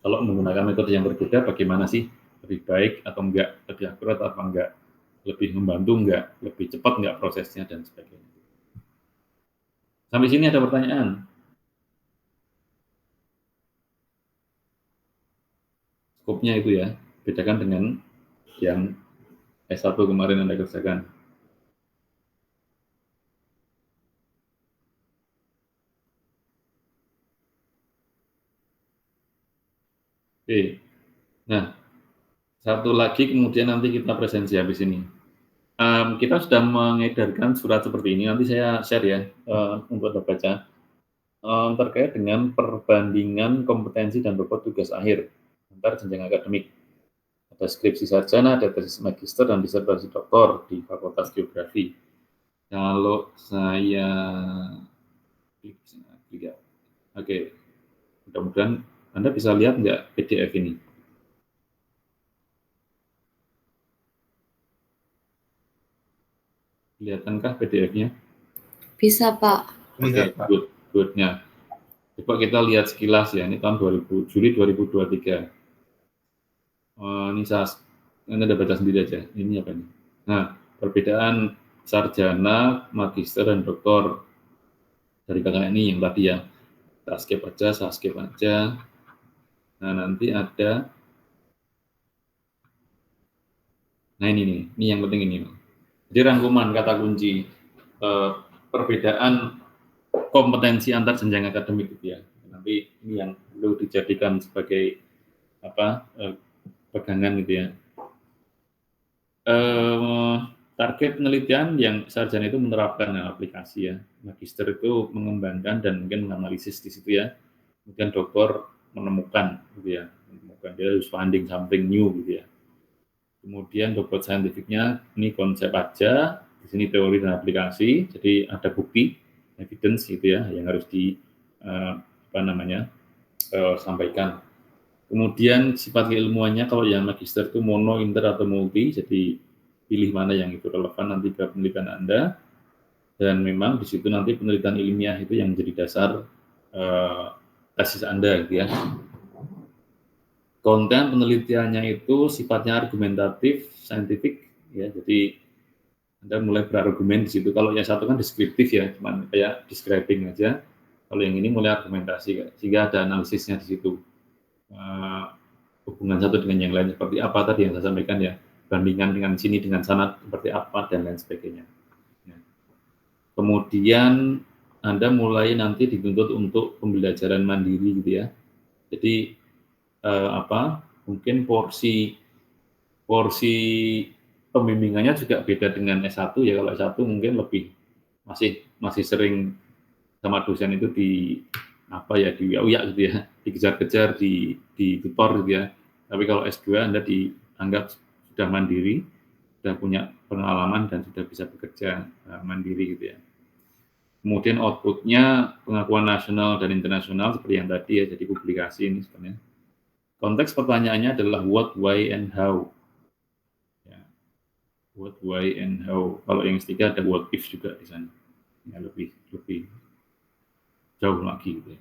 Speaker 1: kalau menggunakan metode yang berbeda bagaimana sih, lebih baik atau enggak, lebih akurat atau enggak, lebih membantu enggak, lebih cepat enggak prosesnya dan sebagainya. Sampai sini ada pertanyaan? Skopnya itu ya, bedakan dengan yang S1 kemarin Anda kerjakan. Oke. Nah, satu lagi kemudian nanti kita presensi habis ini. Kita sudah mengedarkan surat seperti ini, nanti saya share ya untuk Anda baca. Terkait dengan perbandingan kompetensi dan bobot tugas akhir antar jenjang akademik. Ada skripsi sarjana, ada tesis magister, dan disertasi doktor di Fakultas Geografi. Kalau saya oke, mudah-mudahan Anda bisa lihat nggak PDF ini? Kelihatankah PDF-nya?
Speaker 3: Bisa, Pak.
Speaker 1: Oke, good-nya. Coba kita lihat sekilas ya, ini tahun Juli 2023. Ini Anda baca sendiri aja, ini apa ini? Nah, perbedaan sarjana, magister, dan doktor dari kakak ini yang tadi ya. Saya skip aja. Nah, nanti ada, nah ini yang penting ini. Jadi rangkuman kata kunci perbedaan kompetensi antar jenjang akademik gitu ya. Nanti ini yang perlu dijadikan sebagai pegangan gitu ya. Target penelitian yang sarjana itu menerapkan aplikasi ya. Magister itu mengembangkan dan mungkin menganalisis di situ ya. Kemudian doktor menemukan gitu ya. Dia harus finding something new gitu ya. Kemudian dokter saintifiknya ini konsep aja, di sini teori dan aplikasi, jadi ada bukti, evidence gitu ya, yang harus sampaikan. Kemudian sifat keilmuannya kalau yang magister itu mono, inter atau multi, jadi pilih mana yang itu relevan nanti ke penelitian Anda. Dan memang di situ nanti penelitian ilmiah itu yang menjadi dasar tesis Anda gitu ya. Konten penelitiannya itu sifatnya argumentatif, saintifik ya. Jadi Anda mulai berargumen di situ. Kalau yang satu kan deskriptif ya, cuma kayak describing aja. Kalau yang ini mulai argumentasi, sehingga ada analisisnya di situ. Hubungan satu dengan yang lain seperti apa tadi yang saya sampaikan ya, bandingan dengan sini dengan sana seperti apa dan lain sebagainya. Ya. Kemudian Anda mulai nanti dituntut untuk pembelajaran mandiri gitu ya. Jadi mungkin porsi pembimbingannya juga beda dengan S1 ya. Kalau S1 mungkin lebih masih sering sama dosen itu di uyak gitu ya, dikejar-kejar, di tutor gitu ya. Tapi kalau S2 Anda dianggap sudah mandiri, sudah punya pengalaman dan sudah bisa bekerja mandiri gitu ya. Kemudian outputnya pengakuan nasional dan internasional seperti yang tadi ya, jadi publikasi ini sebenarnya. Konteks pertanyaannya adalah what, why, and how. Ya. What, why, and how. Kalau yang ketiga ada what if juga di sana. Ya, lebih jauh lagi gitu ya.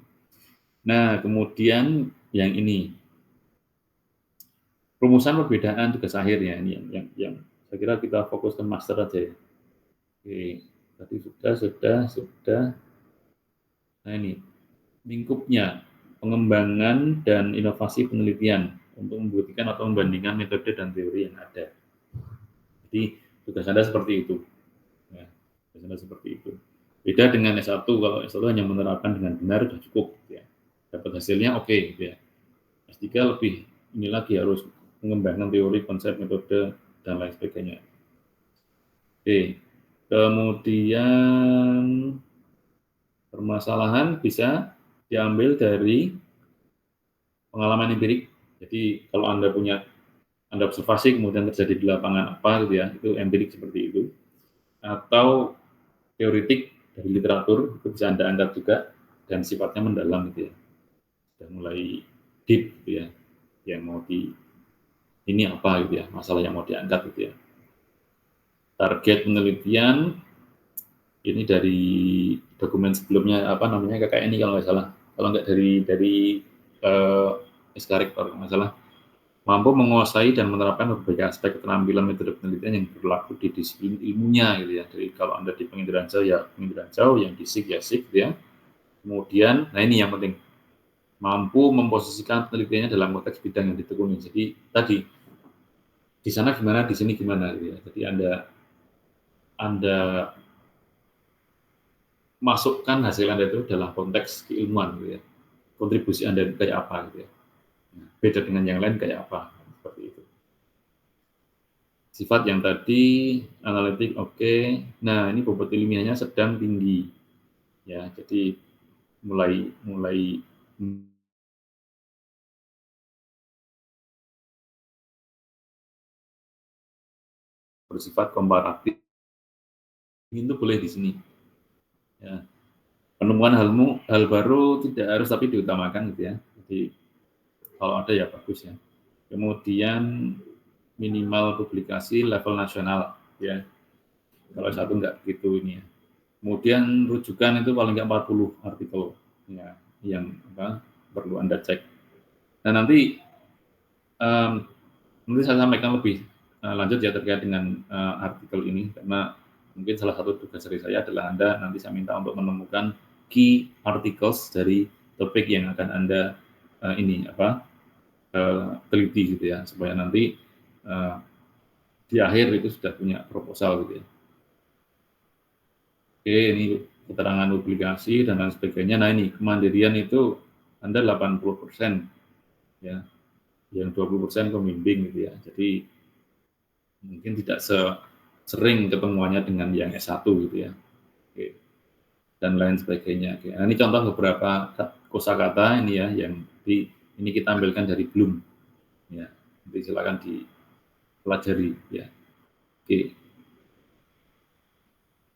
Speaker 1: Nah, kemudian yang ini rumusan perbedaan tugas akhir ya, ini yang saya kira kita fokus ke master aja ya. Oke, tadi sudah. Nah ini lingkupnya pengembangan dan inovasi penelitian. untuk membuktikan atau membandingkan metode dan teori yang ada. Jadi tugas Anda seperti itu. Ya, tugas Anda seperti itu. Beda dengan S1, kalau S1 hanya menerapkan dengan benar sudah cukup. Ya. Dapat hasilnya oke. Ya. S3 lebih ini lagi harus mengembangkan teori, konsep, metode, dan lain sebagainya. Oke. Kemudian permasalahan bisa diambil dari pengalaman empirik. Jadi kalau Anda observasi kemudian terjadi di lapangan apa gitu ya, itu empirik seperti itu. Atau teoritik dari literatur itu bisa Anda angkat juga dan sifatnya mendalam gitu ya. Sudah mulai deep gitu ya. Yang mau ini apa gitu ya, masalah yang mau diangkat gitu ya. Target penelitian ini dari dokumen sebelumnya apa namanya KKN ini kalau nggak salah. Kalau nggak dari Eskariktor kalau nggak salah. Mampu menguasai dan menerapkan berbagai aspek keterampilan metode penelitian yang berlaku di disiplin ilmunya gitu ya. Jadi kalau Anda di penginderaan jauh ya penginderaan jauh, yang di SIG ya SIG gitu ya. Kemudian, nah ini yang penting, mampu memposisikan penelitiannya dalam konteks bidang yang ditekuni. Jadi tadi di sana gimana, di sini gimana gitu ya. Jadi Anda masukkan hasil Anda itu dalam konteks keilmuan gitu ya. Kontribusi Anda kayak apa gitu ya. Nah, beda dengan yang lain kayak apa, seperti itu. Sifat yang tadi analitik oke. Nah, ini bobot ilmiahnya sedang tinggi. Ya, jadi mulai bersifat komparatif. Itu boleh di sini. Ya. Penemuan hal baru tidak harus tapi diutamakan gitu ya. Jadi kalau ada ya bagus ya. Kemudian minimal publikasi level nasional ya. Kalau satu enggak begitu ini ya. Kemudian rujukan itu paling nggak 40 artikel ya, yang perlu Anda cek. Nah nanti saya sampaikan lebih lanjut ya terkait dengan artikel ini karena mungkin salah satu tugas dari saya adalah Anda nanti saya minta untuk menemukan key articles dari topik yang akan Anda teliti gitu ya supaya nanti di akhir itu sudah punya proposal gitu ya. Oke, ini keterangan publikasi dan lain sebagainya. Nah ini kemandirian itu Anda 80% ya, yang 20% pembimbing gitu ya. Jadi mungkin tidak sering ketemuannya dengan yang S1 gitu ya. Oke. Dan lain sebagainya. Oke. Nah, ini contoh beberapa kosakata ini ya yang ini kita ambilkan dari Bloom. Ya. Nanti silakan dipelajari ya. Oke.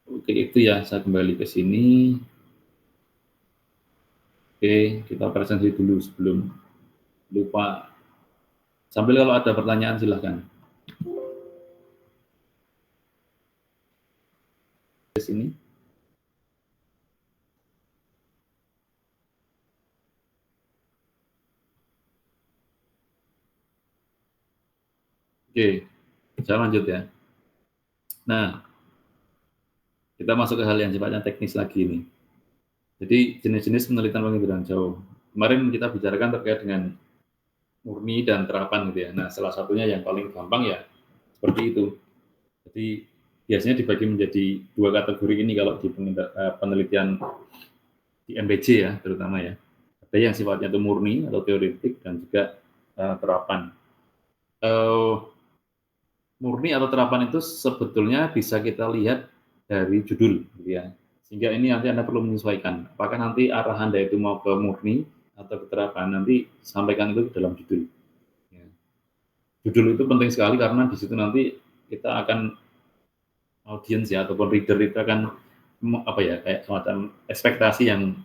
Speaker 1: Oke, itu ya, saya kembali ke sini. Oke, kita presentasi dulu sebelum lupa. Sambil kalau ada pertanyaan silahkan. Di sini. Oke, saya lanjut ya. Nah, kita masuk ke hal yang sifatnya teknis lagi nih. Jadi jenis-jenis penelitian penginderaan jauh. Kemarin kita bicarakan terkait dengan murni dan terapan gitu ya. Nah, salah satunya yang paling gampang ya seperti itu. Jadi biasanya dibagi menjadi dua kategori ini kalau di penelitian di MPJ ya terutama ya. Ada yang sifatnya itu murni atau teoretik dan juga terapan. Murni atau terapan itu sebetulnya bisa kita lihat dari judul gitu ya. Sehingga ini nanti Anda perlu menyesuaikan. Apakah nanti arah Anda itu mau ke murni atau ke terapan, nanti sampaikan itu dalam judul. Ya. Judul itu penting sekali karena di situ nanti kita akan audiens ya ataupun reader itu akan kayak semacam ekspektasi yang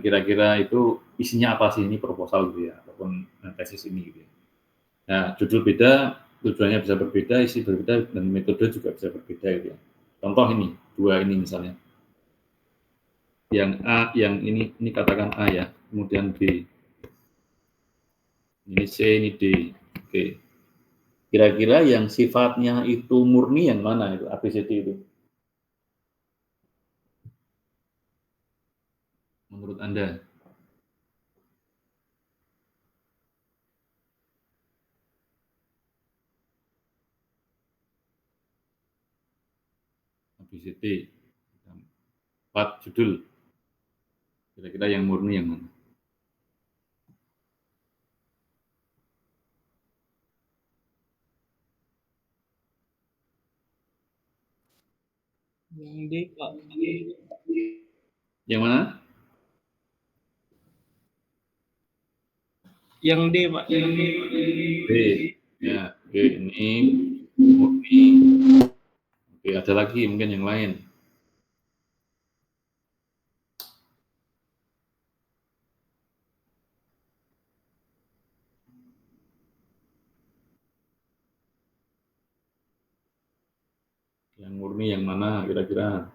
Speaker 1: kira-kira itu isinya apa sih ini proposal gitu ya ataupun tesis ini gitu ya. Nah, judul beda, tujuannya bisa berbeda, isi berbeda, dan metode juga bisa berbeda gitu ya. Contoh ini, dua ini misalnya. Yang A, yang ini katakan A ya, kemudian B. Ini C, ini D. Oke. Kira-kira yang sifatnya itu murni yang mana itu, ABCD itu? Menurut Anda? publicity. 4 judul. Kira-kira yang murni yang mana?
Speaker 4: Yang D, Pak.
Speaker 1: Yang mana?
Speaker 4: Yang D, Pak.
Speaker 1: D. Ya, D ini murni. Oke, ada lagi mungkin yang lain. Yang murni yang mana kira-kira?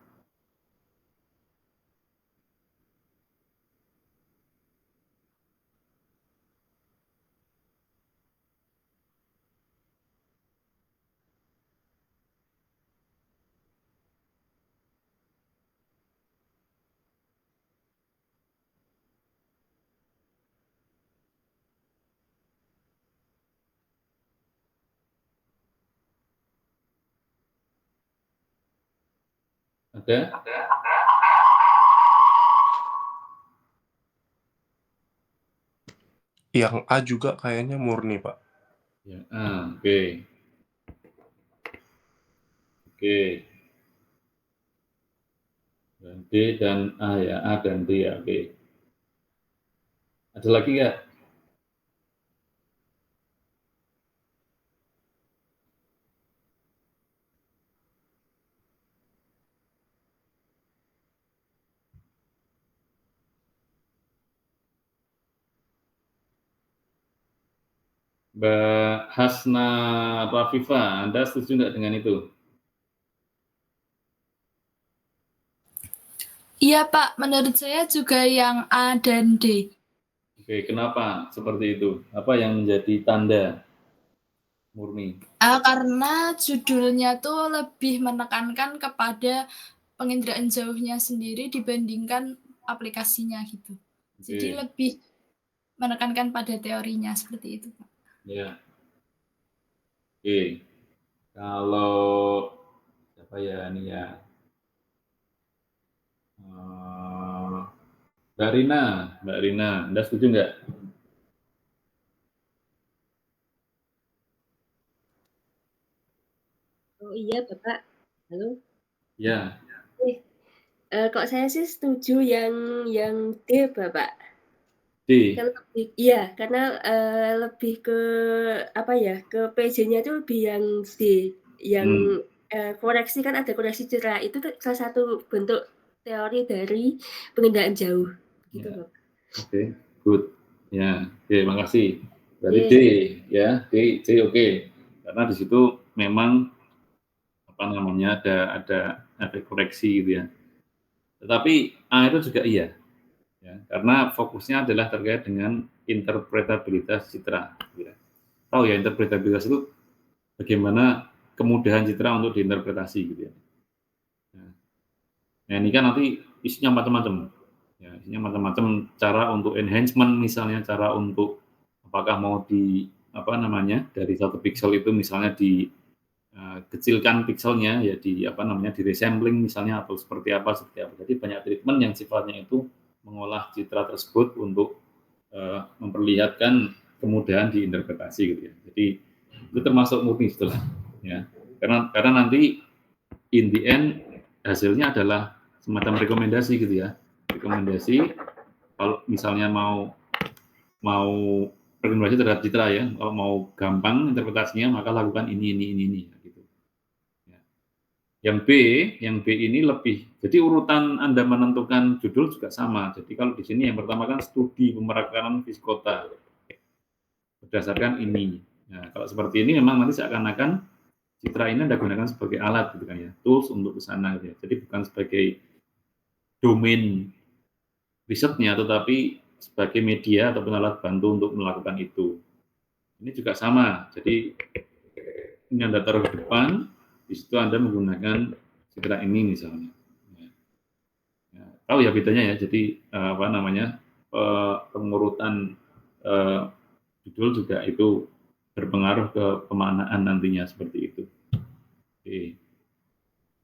Speaker 1: Ada?
Speaker 5: Yang A juga kayaknya murni, Pak.
Speaker 1: Yang A, oke. Oke. Dan D dan A ya, A dan D ya, oke. Ada lagi nggak? Mbak Hasna Rafifa, Anda setuju nggak dengan itu?
Speaker 6: Iya Pak, menurut saya juga yang A dan D.
Speaker 1: Oke, kenapa seperti itu? Apa yang menjadi tanda murni?
Speaker 6: Karena judulnya tuh lebih menekankan kepada penginderaan jauhnya sendiri dibandingkan aplikasinya gitu. Jadi lebih menekankan pada teorinya seperti itu, Pak.
Speaker 1: Ya. Oke. Kalau siapa ya ini ya? Mbak Rina, Anda setuju nggak?
Speaker 7: Oh iya Bapak, halo.
Speaker 1: Ya.
Speaker 7: Kok saya sih setuju yang D Bapak.
Speaker 1: D.
Speaker 7: Karena lebih ke apa ya, ke PJ-nya itu lebih yang D, yang koreksi kan ada koreksi citra, itu tuh salah satu bentuk teori dari penginderaan jauh, gitu
Speaker 1: Ya.
Speaker 7: Bapak.
Speaker 1: Oke, good. Ya, oke, makasih. Berarti D, ya, D, oke. Karena di situ memang apa namanya ada efek koreksi gitu ya. Tetapi A itu juga iya, ya, karena fokusnya adalah terkait dengan interpretabilitas citra. Ya. Tahu ya interpretabilitas itu bagaimana kemudahan citra untuk diinterpretasi gitu ya. Nah ini kan nanti isinya macam-macam. Ya, isinya macam-macam cara untuk enhancement misalnya, cara untuk apakah mau di apa namanya dari satu pixel itu misalnya di kecilkan pixelnya ya di apa namanya di resampling misalnya atau seperti apa. Jadi banyak treatment yang sifatnya itu mengolah citra tersebut untuk memperlihatkan kemudahan diinterpretasi gitu ya. Jadi itu termasuk murni setelah ya. Karena nanti in the end hasilnya adalah semacam rekomendasi gitu ya. Rekomendasi kalau misalnya mau rekomendasi terhadap citra ya, kalau mau gampang interpretasinya maka lakukan ini gitu. Ya. Yang B ini lebih, jadi urutan Anda menentukan judul juga sama. Jadi kalau di sini yang pertama kan studi pemerakaran fisikota berdasarkan ini. Nah, kalau seperti ini memang nanti seakan-akan citra ini Anda gunakan sebagai alat gitu kan ya, tools untuk ke sana gitu ya. Jadi bukan sebagai domain risetnya, tetapi sebagai media ataupun alat bantu untuk melakukan itu. Ini juga sama. Jadi ini Anda taruh ke depan, di situ Anda menggunakan citra ini misalnya. Ya, tahu ya bedanya ya. Jadi apa namanya pengurutan judul juga itu berpengaruh ke pemaknaan nantinya seperti itu. Oke,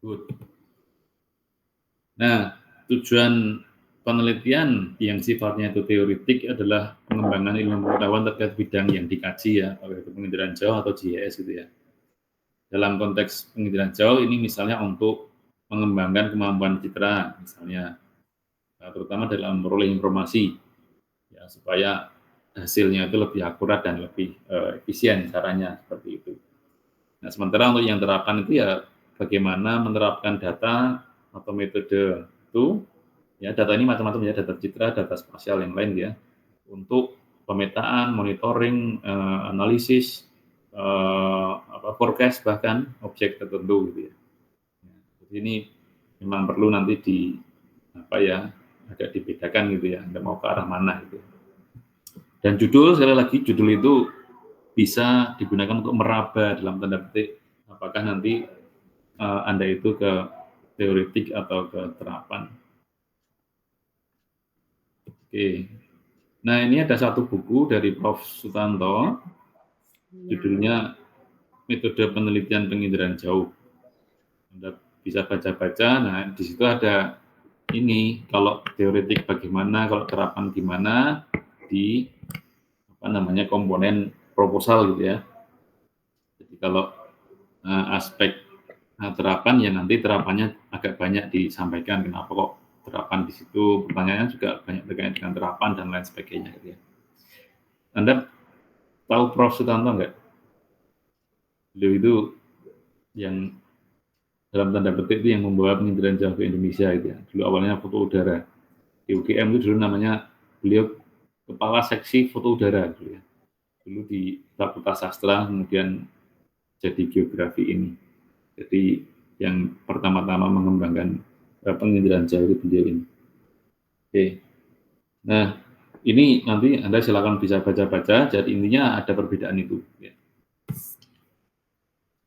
Speaker 1: good. Nah, tujuan penelitian yang sifatnya itu teoretik adalah pengembangan ilmu pengetahuan terkait bidang yang dikaji ya, apakah itu penginderaan jauh atau GIS gitu ya. Dalam konteks penginderaan jauh ini misalnya untuk mengembangkan kemampuan citra misalnya, terutama dalam memperoleh informasi ya, supaya hasilnya itu lebih akurat dan lebih efisien caranya seperti itu. Nah, sementara untuk yang terapan itu ya bagaimana menerapkan data atau metode itu ya, data ini macam-macam ya, data citra, data spasial yang lain ya, untuk pemetaan, monitoring, analisis, forecast bahkan objek tertentu gitu ya. Jadi ini memang perlu nanti agak dibedakan gitu ya, Anda mau ke arah mana gitu. Dan sekali lagi judul itu bisa digunakan untuk meraba dalam tanda petik apakah nanti Anda itu ke teoretik atau ke terapan. Oke. Nah, ini ada satu buku dari Prof. Sutanto, judulnya Metode Penelitian Penginderaan Jauh. Anda bisa baca-baca. Nah, di situ ada ini, kalau teoretik bagaimana, kalau terapan gimana, di komponen proposal gitu ya. Jadi kalau aspek terapan ya nanti terapannya agak banyak disampaikan, kenapa kok terapan di situ, pertanyaannya juga banyak terkait dengan terapan dan lain sebagainya gitu ya. Anda tahu Prof. Sutanto nggak? Beliau itu yang dalam tanda petik itu yang membawa penginderaan jauh ke Indonesia gitu ya. Dulu awalnya foto udara. Di UGM itu dulu namanya beliau kepala seksi foto udara dulu ya. Dulu di Fakultas Sastra, kemudian jadi geografi ini. Jadi yang pertama-tama mengembangkan penginderaan jauh itu beliau ini. Oke. Nah, ini nanti Anda silakan bisa baca-baca. Jadi intinya ada perbedaan itu. Ya.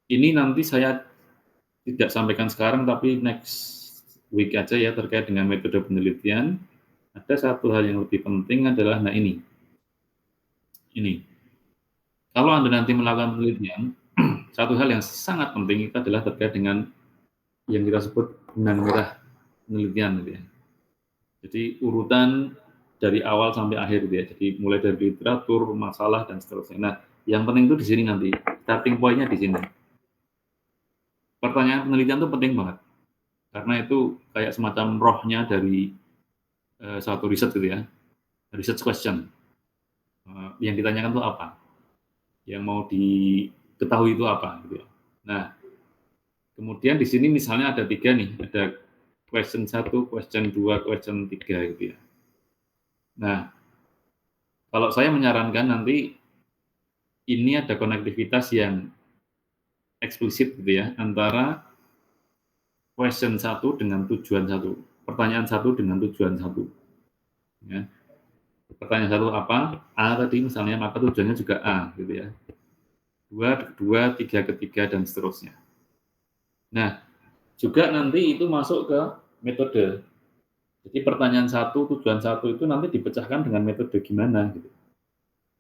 Speaker 1: Ini nanti saya tidak sampaikan sekarang, tapi next week aja ya, terkait dengan metode penelitian. Ada satu hal yang lebih penting adalah, nah ini. Kalau Anda nanti melakukan penelitian, satu hal yang sangat penting itu adalah terkait dengan yang kita sebut benang merah penelitian gitu ya. Jadi urutan dari awal sampai akhir gitu ya. Jadi mulai dari literatur, masalah dan seterusnya. Nah, yang penting itu di sini nanti, starting point-nya di sini. Pertanyaan penelitian itu penting banget. Karena itu kayak semacam rohnya dari satu riset gitu ya. Research question. Yang ditanyakan itu apa? Yang mau diketahui itu apa gitu ya. Nah, kemudian di sini misalnya ada 3 nih, ada question 1, question 2, question 3 gitu ya. Nah, kalau saya menyarankan nanti ini ada konektivitas yang eksplisit gitu ya, antara question 1 dengan tujuan 1, pertanyaan 1 dengan tujuan 1. Ya. Pertanyaan 1 apa? A tadi misalnya, maka tujuannya juga A gitu ya. 2 kedua, 3 ketiga dan seterusnya. Nah, juga nanti itu masuk ke metode. Jadi pertanyaan 1, tujuan 1 itu nanti dipecahkan dengan metode gimana gitu.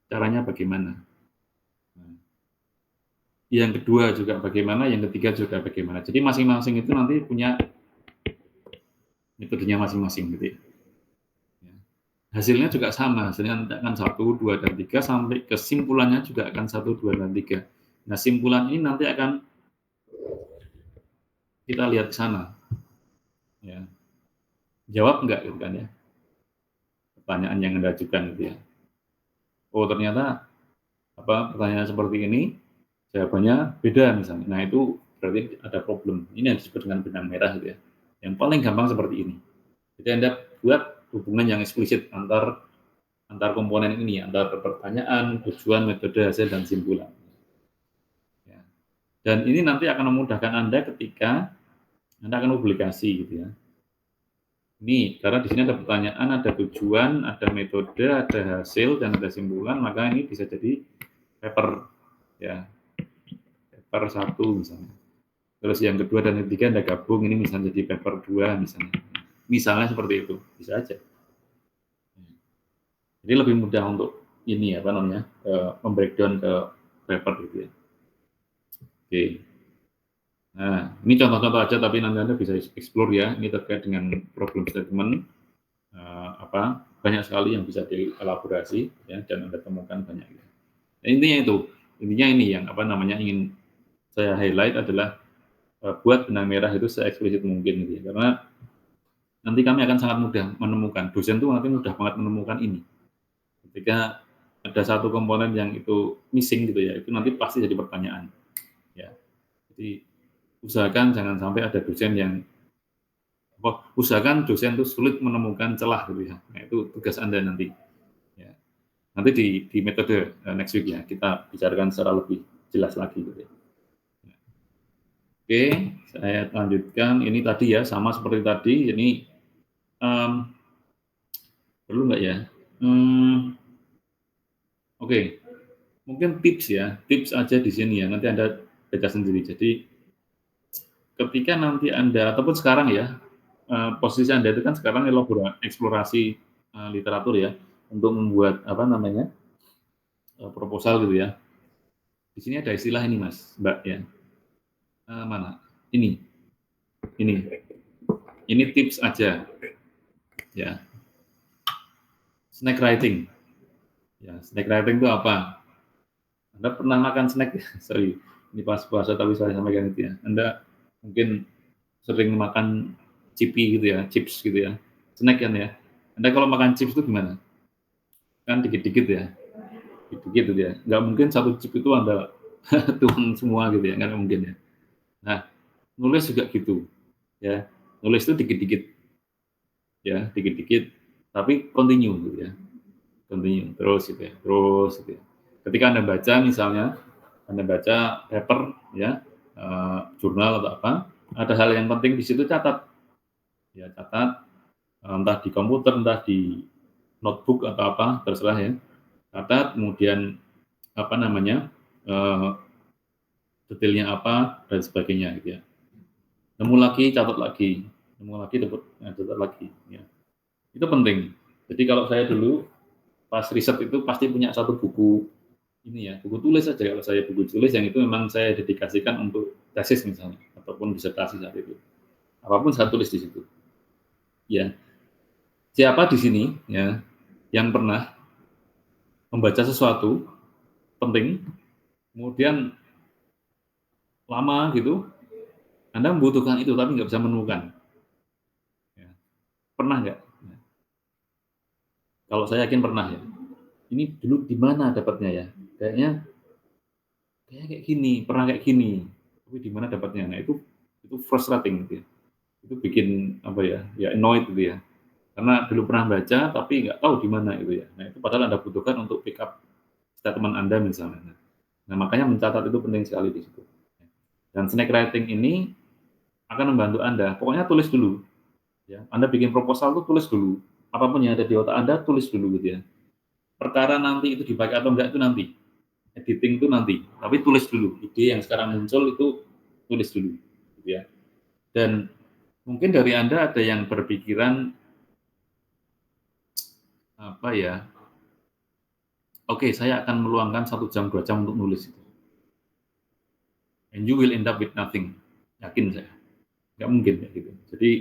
Speaker 1: Caranya bagaimana. Yang kedua juga bagaimana, yang ketiga juga bagaimana. Jadi masing-masing itu nanti punya metodenya masing-masing gitu ya. Hasilnya juga sama, hasilnya nanti akan 1, 2, dan 3 sampai kesimpulannya juga akan 1, 2, dan 3. Nah, simpulan ini nanti akan kita lihat ke sana. Ya. Jawab enggak gitu kan ya. Pertanyaan yang Anda ajukan gitu ya. Oh, ternyata pertanyaan seperti ini jawabannya beda misalnya. Nah, itu berarti ada problem. Ini yang disebut dengan benang merah gitu ya. Yang paling gampang seperti ini. Jadi Anda buat hubungan yang eksplisit antar komponen ini, antar pertanyaan, tujuan, metode, hasil, dan simpulan. Ya. Dan ini nanti akan memudahkan Anda ketika Anda akan publikasi gitu ya. Ini karena di sini ada pertanyaan, ada tujuan, ada metode, ada hasil, dan ada simpulan, maka ini bisa jadi paper ya. Paper 1 misalnya. Terus yang kedua dan ketiga Anda gabung, ini misalnya jadi paper 2 misalnya. Misalnya seperti itu, bisa aja. Jadi lebih mudah untuk ini membreakdown ke paper gitu ya. Oke. Nah, ini contoh-contoh aja, tapi nanti Anda bisa explore ya. Ini terkait dengan problem statement, banyak sekali yang bisa dielaborasi ya, dan Anda temukan banyak. Nah, intinya ini yang ingin saya highlight adalah buat benang merah itu se-eksplisit mungkin gitu ya. Karena nanti kami akan sangat mudah menemukan, dosen tuh nanti mudah banget menemukan ini. Ketika ada satu komponen yang itu missing gitu ya, itu nanti pasti jadi pertanyaan. Ya. Jadi usahakan jangan sampai ada dosen yang usahakan dosen itu sulit menemukan celah gitu ya. Nah, itu tugas Anda nanti. Ya. Nanti di metode next week ya, kita bicarakan secara lebih jelas lagi gitu ya. Oke, saya lanjutkan. Ini tadi ya, sama seperti tadi. Ini perlu nggak ya? Oke, mungkin tips aja di sini ya. Nanti Anda baca sendiri. Jadi ketika nanti Anda ataupun sekarang ya, posisi Anda itu kan sekarang eksplorasi literatur ya, untuk membuat proposal gitu ya. Di sini ada istilah ini Mas, Mbak ya. Mana? Ini tips aja. Ya. Snack writing. Ya, snack writing itu apa? Anda pernah makan snack? Sorry, ini pas puasa tapi saya sampaikan itu ya. Anda mungkin sering makan chippy gitu ya, chips gitu ya. Snack kan ya. Anda kalau makan chips itu gimana? Kan dikit-dikit ya. Dikit-dikit gitu ya. Nggak mungkin satu chip itu Anda tuang semua gitu ya, nggak mungkin ya. Nah, nulis juga gitu. Ya, nulis itu dikit-dikit. Ya, dikit-dikit tapi continue gitu ya. Continue terus gitu ya. Ketika Anda baca misalnya, Anda baca paper ya, jurnal atau apa, ada hal yang penting di situ catat. Ya, catat entah di komputer, entah di notebook atau apa, terserah ya. Catat, kemudian detailnya apa dan sebagainya gitu ya. Nemu lagi, catat lagi. Nemu lagi, catat lagi ya. Itu penting. Jadi kalau saya dulu pas riset itu pasti punya satu buku ini ya, buku tulis saja. Kalau saya buku tulis yang itu memang saya dedikasikan untuk tesis misalnya ataupun disertasi saat itu. Apapun saya tulis di situ. Ya. Siapa di sini ya yang pernah membaca sesuatu penting, kemudian lama gitu, Anda membutuhkan itu tapi nggak bisa menemukan. Ya. Pernah nggak? Ya. Kalau saya yakin pernah ya. Ini dulu di mana dapatnya ya? Kayaknya kayak gini, pernah kayak gini. Tapi di mana dapatnya? Nah, itu frustrating gitu ya. Itu bikin annoyed gitu ya. Karena dulu pernah baca tapi nggak tahu di mana itu ya. Nah, itu padahal Anda butuhkan untuk pick up statement Anda misalnya. Nah, makanya mencatat itu penting sekali di situ. Dan snack writing ini akan membantu Anda. Pokoknya tulis dulu. Ya, Anda bikin proposal tuh tulis dulu. Apapun yang ada di otak Anda tulis dulu gitu ya. Perkara nanti itu dipakai atau enggak itu nanti. Editing itu nanti. Tapi tulis dulu. Ide yang sekarang muncul itu tulis dulu gitu ya. Dan mungkin dari Anda ada yang berpikiran oke, saya akan meluangkan 1 jam 2 jam untuk nulis itu. And you will end up with nothing. Yakin saya. Nggak mungkin ya gitu. Jadi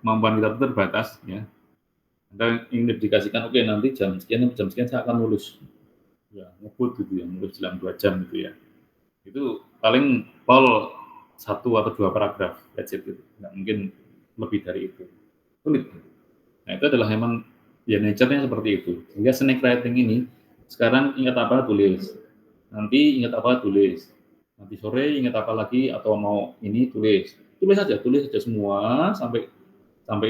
Speaker 1: kemampuan kita itu terbatas ya. Anda ingin dedikasikan nanti jam sekian saya akan nulis. Ya, ngebut gitu ya, nulis dalam 2 jam gitu ya. Itu paling 1 atau 2 paragraf, that's it gitu. Nggak mungkin lebih dari itu. Sulit. Nah, itu adalah memang ya nature-nya seperti itu. Sehingga snack writing ini sekarang ingat apa tulis. Nanti ingat apa tulis. Nanti sore ingat apa lagi atau mau ini tulis. Tulis saja semua sampai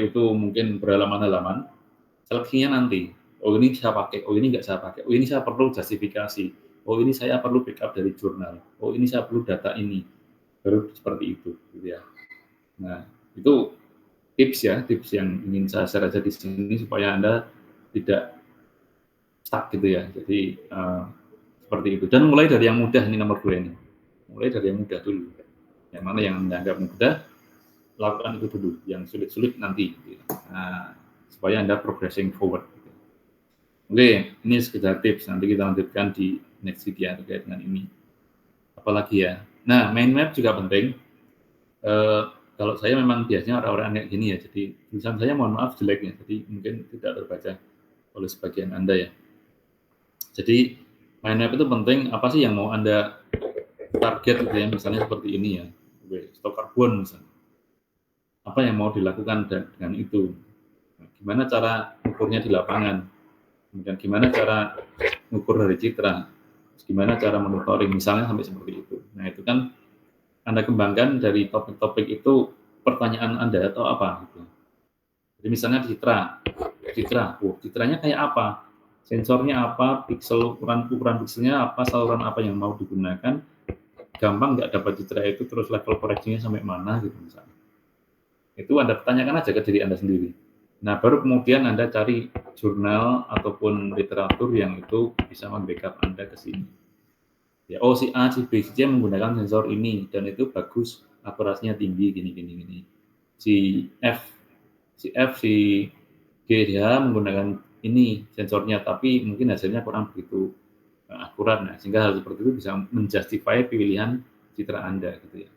Speaker 1: itu mungkin berhalaman-halaman. Seleksinya nanti. Oh, ini saya pakai, oh ini nggak saya pakai. Oh, ini saya perlu justifikasi. Oh, ini saya perlu backup dari jurnal. Oh, ini saya perlu data ini. Baru seperti itu gitu ya. Nah, itu tips yang ingin saya share aja di sini supaya Anda tidak stuck gitu ya. Jadi seperti itu. Dan mulai dari yang mudah, ini nomor 2 ini. Mulai dari yang mudah dulu. Yang mana yang Anda anggap mudah, lakukan itu dulu. Yang sulit-sulit nanti. Gitu. Nah, supaya Anda progressing forward. Gitu. Oke, ini sekedar tips. Nanti kita lanjutkan di next video terkait dengan ini. Apalagi ya. Nah, mind map juga penting. Kalau saya memang biasanya orang-orang kayak gini ya, jadi tulisan saya mohon maaf jeleknya, jadi mungkin tidak terbaca oleh sebagian Anda ya. Jadi mind map itu penting, apa sih yang mau Anda target gitu ya, misalnya seperti ini ya, stok karbon misalnya. Apa yang mau dilakukan dengan itu? Gimana cara ukurnya di lapangan? Kemudian gimana cara ukur dari citra? Gimana cara monitoring misalnya sampai seperti itu. Nah, itu kan Anda kembangkan dari topik-topik itu pertanyaan Anda atau apa gitu. Jadi misalnya citra, citranya kayak apa? Sensornya apa? Ukuran pikselnya apa? Saluran apa yang mau digunakan? Gampang nggak dapat citra itu, terus level koreksinya sampai mana gitu misalnya. Itu Anda tanyakan aja ke diri Anda sendiri. Nah, baru kemudian Anda cari jurnal ataupun literatur yang itu bisa membackup Anda ke sini. Ya, oh si A, si B, si C menggunakan sensor ini dan itu bagus, akurasinya tinggi gini. Si F, si G, dia menggunakan ini sensornya, tapi mungkin hasilnya kurang begitu akurat. Nah, sehingga hal seperti itu bisa menjustify pilihan citra Anda gitu ya.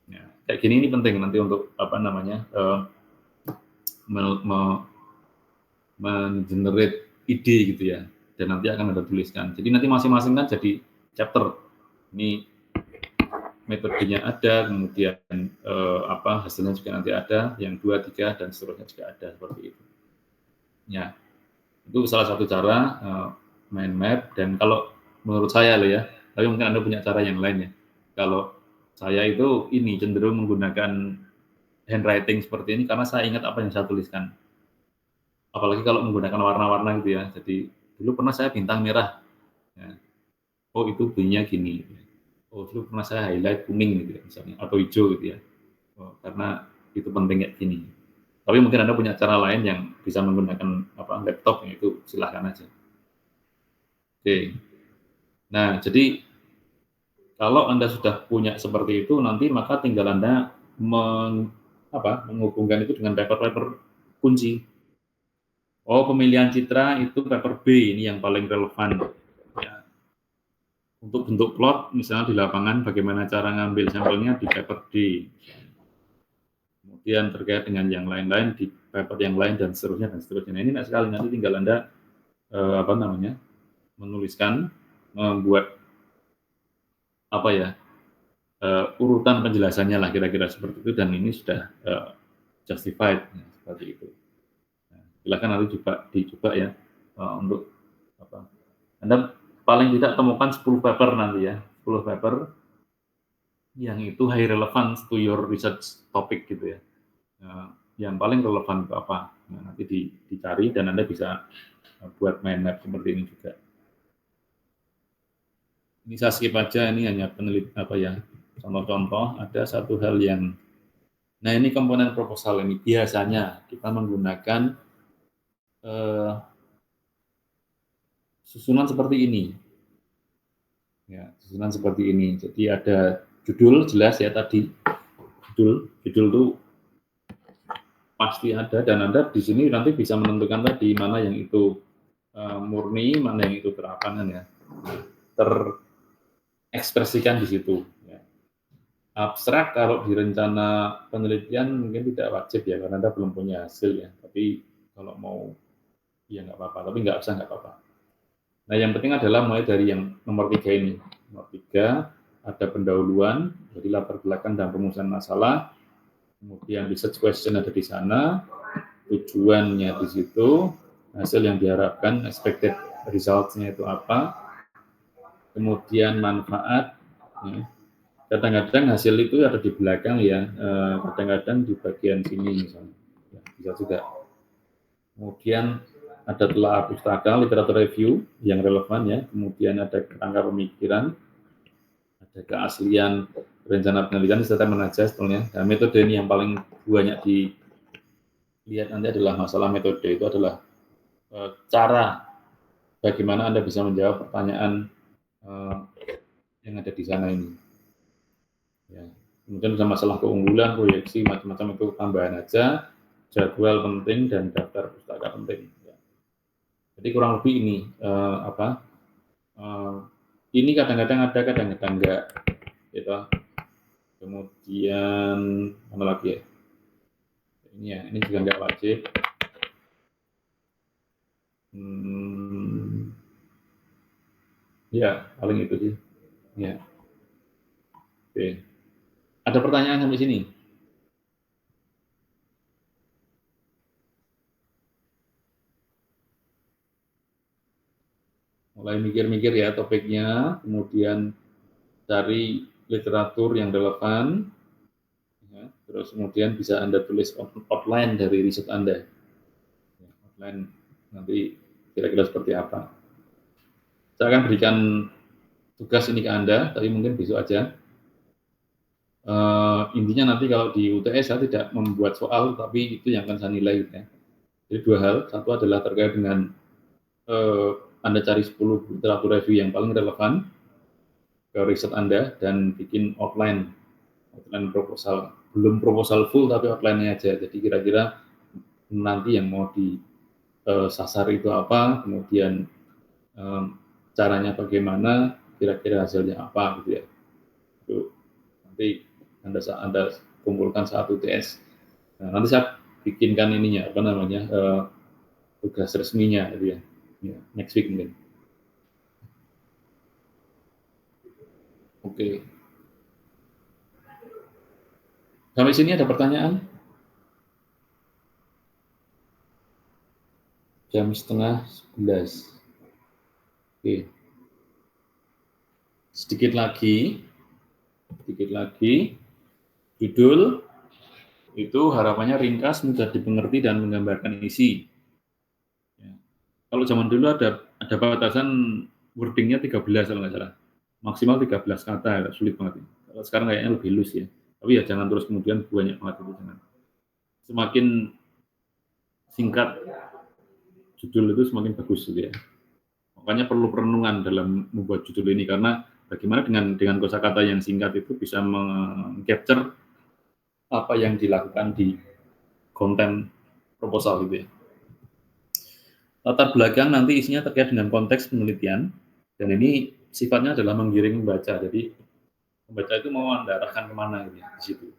Speaker 1: Ya, kayak gini ini penting nanti untuk apa namanya mengenerate ide gitu ya, dan nanti akan Anda tuliskan. Jadi nanti masing-masing kan jadi chapter. Ini metodenya ada, kemudian hasilnya juga nanti ada, yang 2, 3 dan seterusnya juga ada seperti itu. Ya, itu salah satu cara mind map. Dan kalau menurut saya loh ya, tapi mungkin Anda punya cara yang lain ya. Kalau saya itu ini cenderung menggunakan handwriting seperti ini karena saya ingat apa yang saya tuliskan. Apalagi kalau menggunakan warna-warna gitu ya. Jadi dulu pernah saya bintang merah. Ya. Oh itu bunyinya gini. Oh dulu pernah saya highlight kuning gitu ya misalnya, atau hijau gitu ya. Oh, karena itu penting kayak gini. Tapi mungkin Anda punya cara lain yang bisa menggunakan laptop, ya itu silahkan aja. Oke. Nah jadi kalau Anda sudah punya seperti itu, nanti maka tinggal Anda menghubungkan itu dengan paper-paper kunci. Oh, pemilihan citra itu paper B, ini yang paling relevan. Ya. Untuk bentuk plot, misalnya di lapangan, bagaimana cara ngambil sampelnya di paper D. Kemudian terkait dengan yang lain-lain di paper yang lain dan seterusnya dan seterusnya. Nah, ini enak sekali, nanti tinggal Anda menuliskan, membuat urutan penjelasannya lah kira-kira seperti itu, dan ini sudah justified seperti itu. Silakan nanti dicoba ya untuk Anda paling tidak temukan 10 paper nanti ya, 10 paper yang itu high relevance to your research topic gitu ya, yang paling relevan ke apa. Nah, nanti dicari dan Anda bisa buat mind map seperti ini juga. Ini saya skip aja, ini hanya contoh-contoh. Ada satu hal yang, nah ini komponen proposal ini biasanya kita menggunakan susunan seperti ini. Ya, susunan seperti ini. Jadi ada judul jelas ya tadi. Judul itu pasti ada, dan Anda di sini nanti bisa menentukan tadi mana yang itu murni, mana yang itu terapangan ya. Terekspresikan di situ. Ya. Abstrak kalau di rencana penelitian mungkin tidak wajib ya, karena Anda belum punya hasil ya. Tapi kalau mau ya nggak apa-apa, tapi nggak apa-apa. Nah, yang penting adalah mulai dari yang nomor 3 ini. Nomor 3, ada pendahuluan, jadi latar belakang dan perumusan masalah. Kemudian research question ada di sana, tujuannya di situ, hasil yang diharapkan, expected results-nya itu apa, kemudian manfaat. Ya. Kadang-kadang hasil itu ada di belakang ya, kadang-kadang di bagian sini misalnya. Ya, bisa juga. Kemudian ada telah pustaka, literatur review yang relevan ya, kemudian ada kerangka pemikiran, ada keaslian rencana penelitian, statement aja sebetulnya. Dan metode ini yang paling banyak dilihat nanti adalah masalah metode, itu adalah cara bagaimana Anda bisa menjawab pertanyaan yang ada di sana ini. Ya. Kemudian ada masalah keunggulan, proyeksi, macam-macam itu tambahan aja, jadwal penting, dan daftar pustaka penting. Jadi kurang lebih ini ini kadang-kadang ada, kadang-kadang enggak. Gitu. Kemudian mana lagi ya? Ini juga nggak wajib. Ya, paling itu sih. Ya. Oke. Ada pertanyaan sampai sini? Mulai mikir-mikir ya topiknya, kemudian cari literatur yang relevan, ya, terus kemudian bisa Anda tulis outline dari riset Anda. Ya, outline nanti kira-kira seperti apa. Saya akan berikan tugas ini ke Anda, tapi mungkin besok aja. Intinya nanti kalau di UTS saya tidak membuat soal, tapi itu yang akan saya nilai. Ya. Jadi dua hal, satu adalah terkait dengan Anda cari 10 literatur review yang paling relevan ke riset Anda dan bikin outline proposal. Belum proposal full tapi outline-nya aja. Jadi kira-kira nanti yang mau disasar itu apa, kemudian caranya bagaimana, kira-kira hasilnya apa gitu ya. Itu nanti Anda kumpulkan saat UTS. Nah, nanti saya bikinkan ininya apa namanya tugas resminya gitu ya. Ya, next week mungkin. Oke. Sampai sini ada pertanyaan? Jam 10:30. Oke. Sedikit lagi. Judul itu harapannya ringkas, mudah dimengerti dan menggambarkan isi. Ya. Kalau zaman dulu ada batasan wordingnya 13 kalau nggak salah. Maksimal 13 kata, sulit banget. Kalau sekarang kayaknya lebih loose ya. Tapi ya jangan terus kemudian banyak banget itu, jangan. Semakin singkat judul itu semakin bagus gitu ya. Makanya perlu perenungan dalam membuat judul ini karena bagaimana dengan kosakata yang singkat itu bisa meng-capture apa yang dilakukan di konten proposal gitu ya. Latar belakang nanti isinya terkait dengan konteks penelitian dan ini sifatnya adalah menggiring membaca. Jadi membaca itu mau Anda arahkan kemana gitu ya, di situ.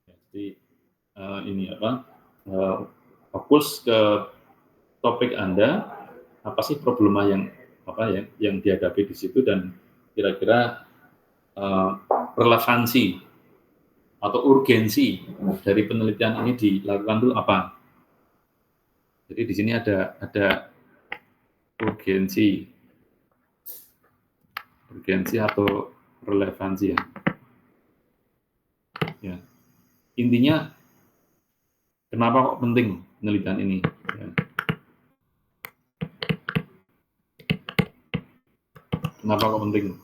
Speaker 1: Jadi ini fokus ke topik Anda, apa sih problema yang dihadapi di situ dan kira-kira relevansi atau urgensi dari penelitian ini dilakukan itu apa? Jadi di sini ada urgensi atau relevansi ya. Ya. Intinya kenapa kok penting penelitian ini? Ya. Kenapa kok penting?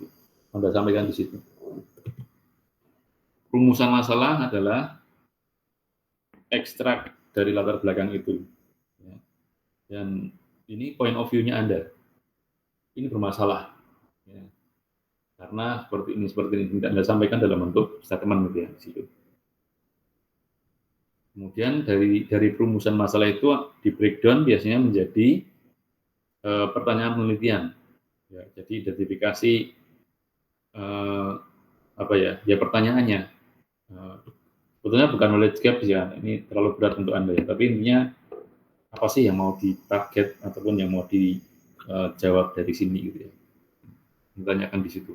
Speaker 1: Anda sampaikan di situ. Rumusan masalah adalah ekstrak dari latar belakang itu. Ya. Dan ini point of view-nya Anda. Ini bermasalah. Ya. Karena seperti ini tidak Anda sampaikan dalam bentuk statement gitu ya di situ. Kemudian dari perumusan masalah itu di breakdown biasanya menjadi pertanyaan penelitian. Ya, jadi identifikasi pertanyaannya. Sebetulnya bukan knowledge gap ya, ini terlalu berat untuk Anda ya. Tapi intinya apa sih yang mau ditarget ataupun yang mau dijawab dari sini gitu ya. Ditanyakan di situ.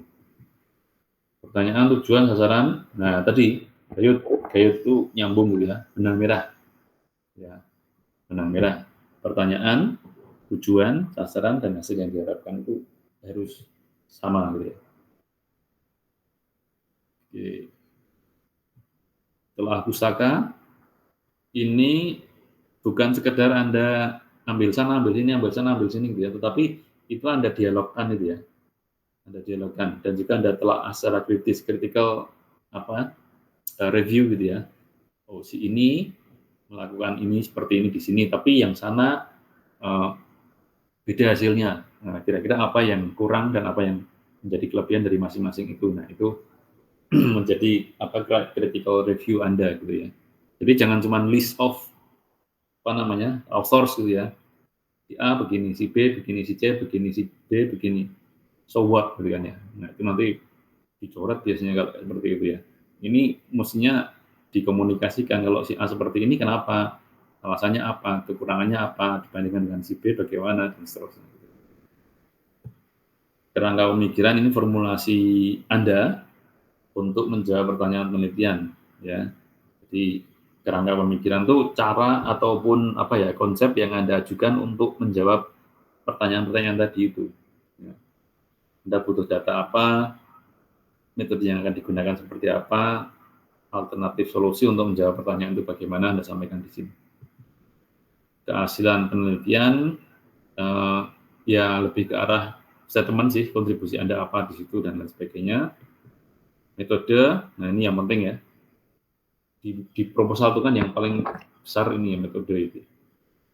Speaker 1: Pertanyaan, tujuan, sasaran. Nah tadi Gayut itu nyambung gitu ya. Benang merah. Ya, benang merah. Pertanyaan, tujuan, sasaran dan hasil yang diharapkan itu harus sama gitu ya. Oke. Setelah pustaka, ini bukan sekedar Anda ambil sana, ambil sini gitu ya, tetapi itu Anda dialogkan gitu ya. Anda dialogkan dan jika Anda telah secara critical review gitu ya. Oh, si ini melakukan ini seperti ini di sini, tapi yang sana beda hasilnya. Nah, kira-kira apa yang kurang dan apa yang menjadi kelebihan dari masing-masing itu. Nah, itu menjadi critical review Anda gitu ya. Jadi jangan cuma list of authors gitu ya. Si A begini, si B begini, si C begini, si D begini. So what gitu kan ya. Nah, itu nanti dicoret biasanya kalau seperti itu ya. Ini mestinya dikomunikasikan, kalau si A seperti ini kenapa, alasannya apa, kekurangannya apa, dibandingkan dengan si B bagaimana, dan seterusnya. Kerangka pemikiran ini formulasi Anda untuk menjawab pertanyaan penelitian, ya. Jadi kerangka pemikiran itu cara ataupun konsep yang Anda ajukan untuk menjawab pertanyaan-pertanyaan tadi itu. Ya. Anda butuh data apa, metode yang akan digunakan seperti apa, alternatif solusi untuk menjawab pertanyaan itu bagaimana, Anda sampaikan di sini. Kehasilan penelitian ya lebih ke arah statement sih, kontribusi Anda apa di situ dan lain sebagainya. Metode, nah ini yang penting ya. Di proposal itu kan yang paling besar ini ya, metode itu.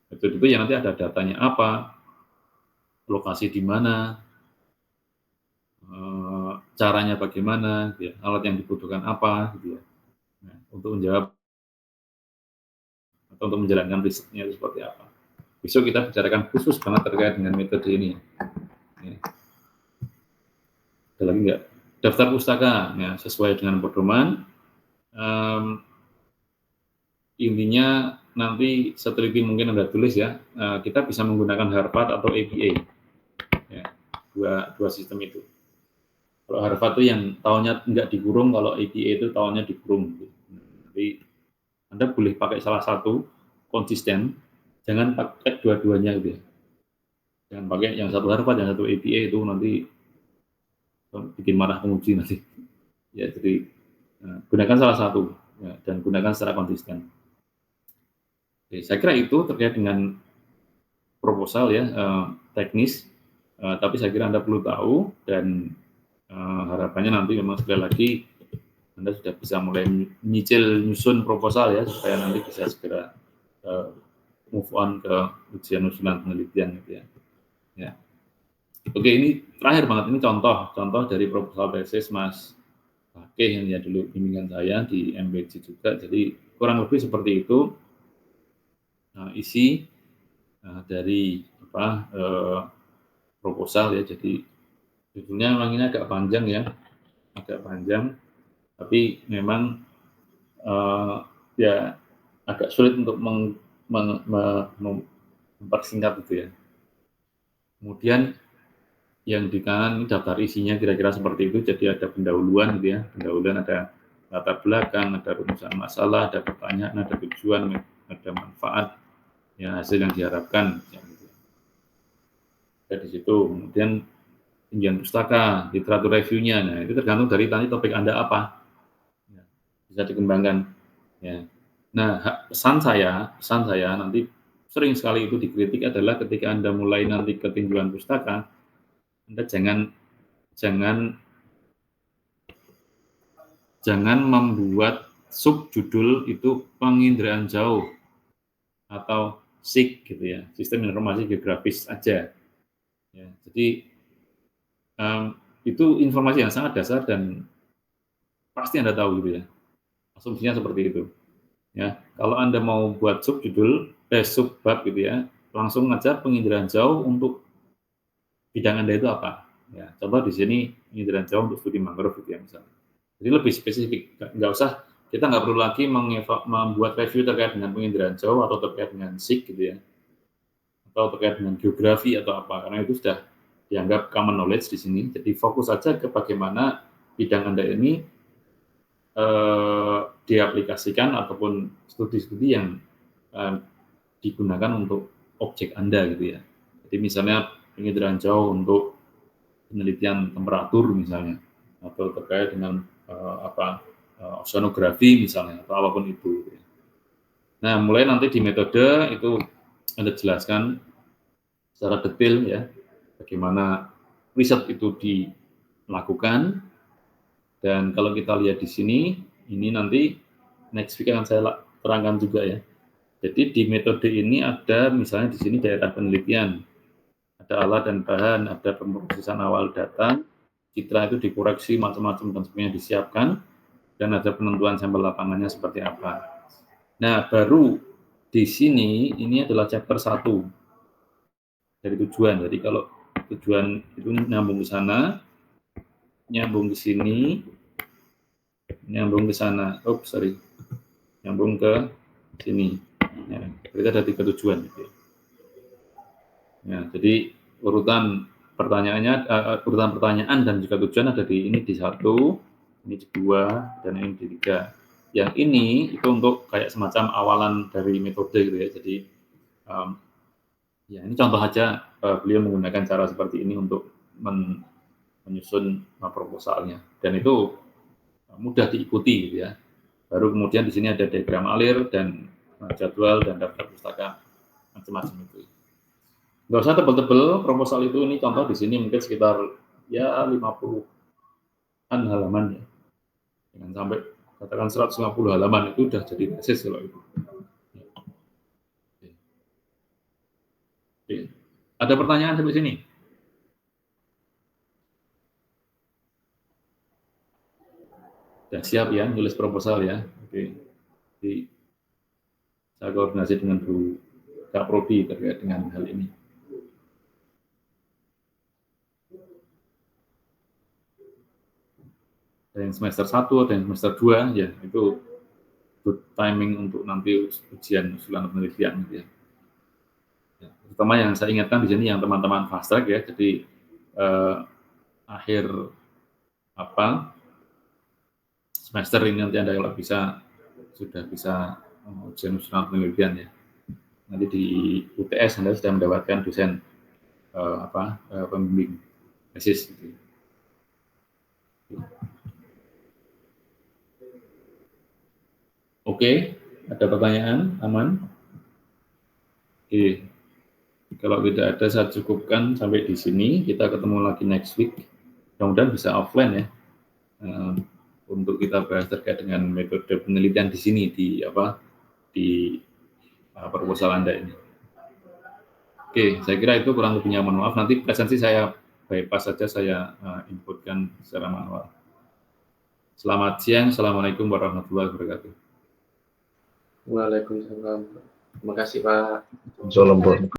Speaker 1: Metode itu yang nanti ada datanya apa, lokasi di mana, caranya bagaimana, gitu ya, alat yang dibutuhkan apa, gitu ya. Nah, untuk menjawab atau untuk menjalankan risetnya itu seperti apa. Besok kita bicarakan khusus banget terkait dengan metode ini. Ya. Ada lagi nggak? Daftar pustaka, ya, sesuai dengan pedoman. Intinya nanti seteliti mungkin Anda tulis ya, kita bisa menggunakan Harvard atau APA. Ya, dua sistem itu. Kalau Harvard itu yang tahunnya nggak dikurung, kalau APA itu tahunnya dikurung. Jadi Anda boleh pakai salah satu konsisten, jangan pakai dua-duanya gitu ya. Jangan pakai yang satu Harvard, yang satu APA, itu nanti bikin marah penguji nanti. Ya, jadi gunakan salah satu ya, dan gunakan secara konsisten. Oke, saya kira itu terkait dengan proposal ya, teknis, tapi saya kira Anda perlu tahu dan harapannya nanti memang sekali lagi Anda sudah bisa mulai nyicil nyusun proposal ya, supaya nanti bisa segera move on ke ujian usulan penelitian gitu ya. Ya. Oke, ini terakhir banget, ini contoh dari proposal tesis Mas Oke, yang ya dulu bimbingan saya di MBC juga, jadi kurang lebih seperti itu isi dari proposal ya. Jadi judulnya memang ini agak panjang ya, tapi memang ya agak sulit untuk mempersingkat itu ya. Kemudian yang di kanan ini daftar isinya kira-kira seperti itu. Jadi ada pendahuluan gitu ya, pendahuluan ada latar belakang, ada rumusan masalah, ada pertanyaan, ada tujuan, ada manfaat, ya hasil yang diharapkan. Ya, gitu. Ada di situ. Kemudian tinjauan pustaka, literatur reviewnya, nah itu tergantung dari tadi topik Anda apa, ya, bisa dikembangkan. Ya. Nah, pesan saya nanti sering sekali itu dikritik adalah ketika Anda mulai nanti ke tinjauan pustaka, Anda jangan membuat subjudul itu penginderaan jauh atau SIG gitu ya, sistem informasi geografis aja. Ya, jadi itu informasi yang sangat dasar dan pasti Anda tahu gitu ya. Asumsinya seperti itu. Ya, kalau Anda mau buat subjudul, subbab gitu ya, langsung aja penginderaan jauh untuk bidang Anda itu apa. Ya, contoh di sini penginderaan jauh untuk studi mangrove gitu ya misalnya. Jadi lebih spesifik, nggak usah, kita nggak perlu lagi membuat review terkait dengan penginderaan jauh atau terkait dengan SIG gitu ya, atau terkait dengan geografi atau apa, karena itu sudah dianggap common knowledge di sini. Jadi fokus saja ke bagaimana bidang Anda ini diaplikasikan ataupun studi-studi yang digunakan untuk objek Anda gitu ya. Jadi misalnya penginderaan jauh untuk penelitian temperatur misalnya, atau terkait dengan oceanografi misalnya, atau apapun itu. Gitu ya. Nah, mulai nanti di metode itu Anda jelaskan secara detail ya, bagaimana riset itu dilakukan. Dan kalau kita lihat di sini, ini nanti next week akan saya terangkan juga ya. Jadi di metode ini ada misalnya di sini daerah penelitian, ada alat dan bahan, ada pemrosesan awal data, citra itu dikoreksi macam-macam dan sebagainya disiapkan, dan ada penentuan sampel lapangannya seperti apa. Nah, baru di sini ini adalah chapter 1 dari tujuan. Jadi kalau tujuan itu nyambung ke sana, nyambung ke sini, nyambung ke sana. Nyambung ke sini. Ya, berarti ada 3 tujuan. Gitu. Ya, jadi urutan pertanyaan dan juga tujuan ada di ini di 1, ini di 2, dan ini di 3. Yang ini itu untuk kayak semacam awalan dari metode gitu ya. Jadi ya ini contoh aja beliau menggunakan cara seperti ini untuk menyusun proposalnya, dan itu mudah diikuti gitu ya. Baru kemudian di sini ada diagram alir dan jadwal dan daftar pustaka macam-macam itu. Nggak usah tebel-tebel proposal itu, ini contoh di sini mungkin sekitar ya 50-an halaman ya. Jangan sampai katakan 150 halaman itu udah jadi tesis kalau itu. Oke. Ada pertanyaan sampai sini? Sudah siap ya nulis proposal ya. Oke. Jadi saya koordinasi dengan Bu Kak Prodi terkait dengan hal ini. Ada yang semester 1, ada yang semester 2 ya, itu good timing untuk nanti ujian usulan penelitian gitu ya. Ya, terutama yang saya ingatkan di sini yang teman-teman fast track ya, jadi akhir semester ini nanti Anda kalau bisa sudah bisa ujian usulan penelitian ya. Nanti di UTS Anda sudah mendapatkan dosen pembimbing tesis gitu. Oke, ada pertanyaan? Aman? Oke. Kalau tidak ada, saya cukupkan sampai di sini. Kita ketemu lagi next week. Mudah-mudahan bisa offline ya. Untuk kita bahas terkait dengan metode penelitian di sini di proposal Anda ini. Oke, saya kira itu kurang lebihnya, mohon maaf. Nanti presensi saya bypass saja, saya inputkan secara manual. Selamat siang. Assalamualaikum warahmatullahi wabarakatuh.
Speaker 5: Waalaikumsalam. Terima kasih Pak.
Speaker 2: Salam.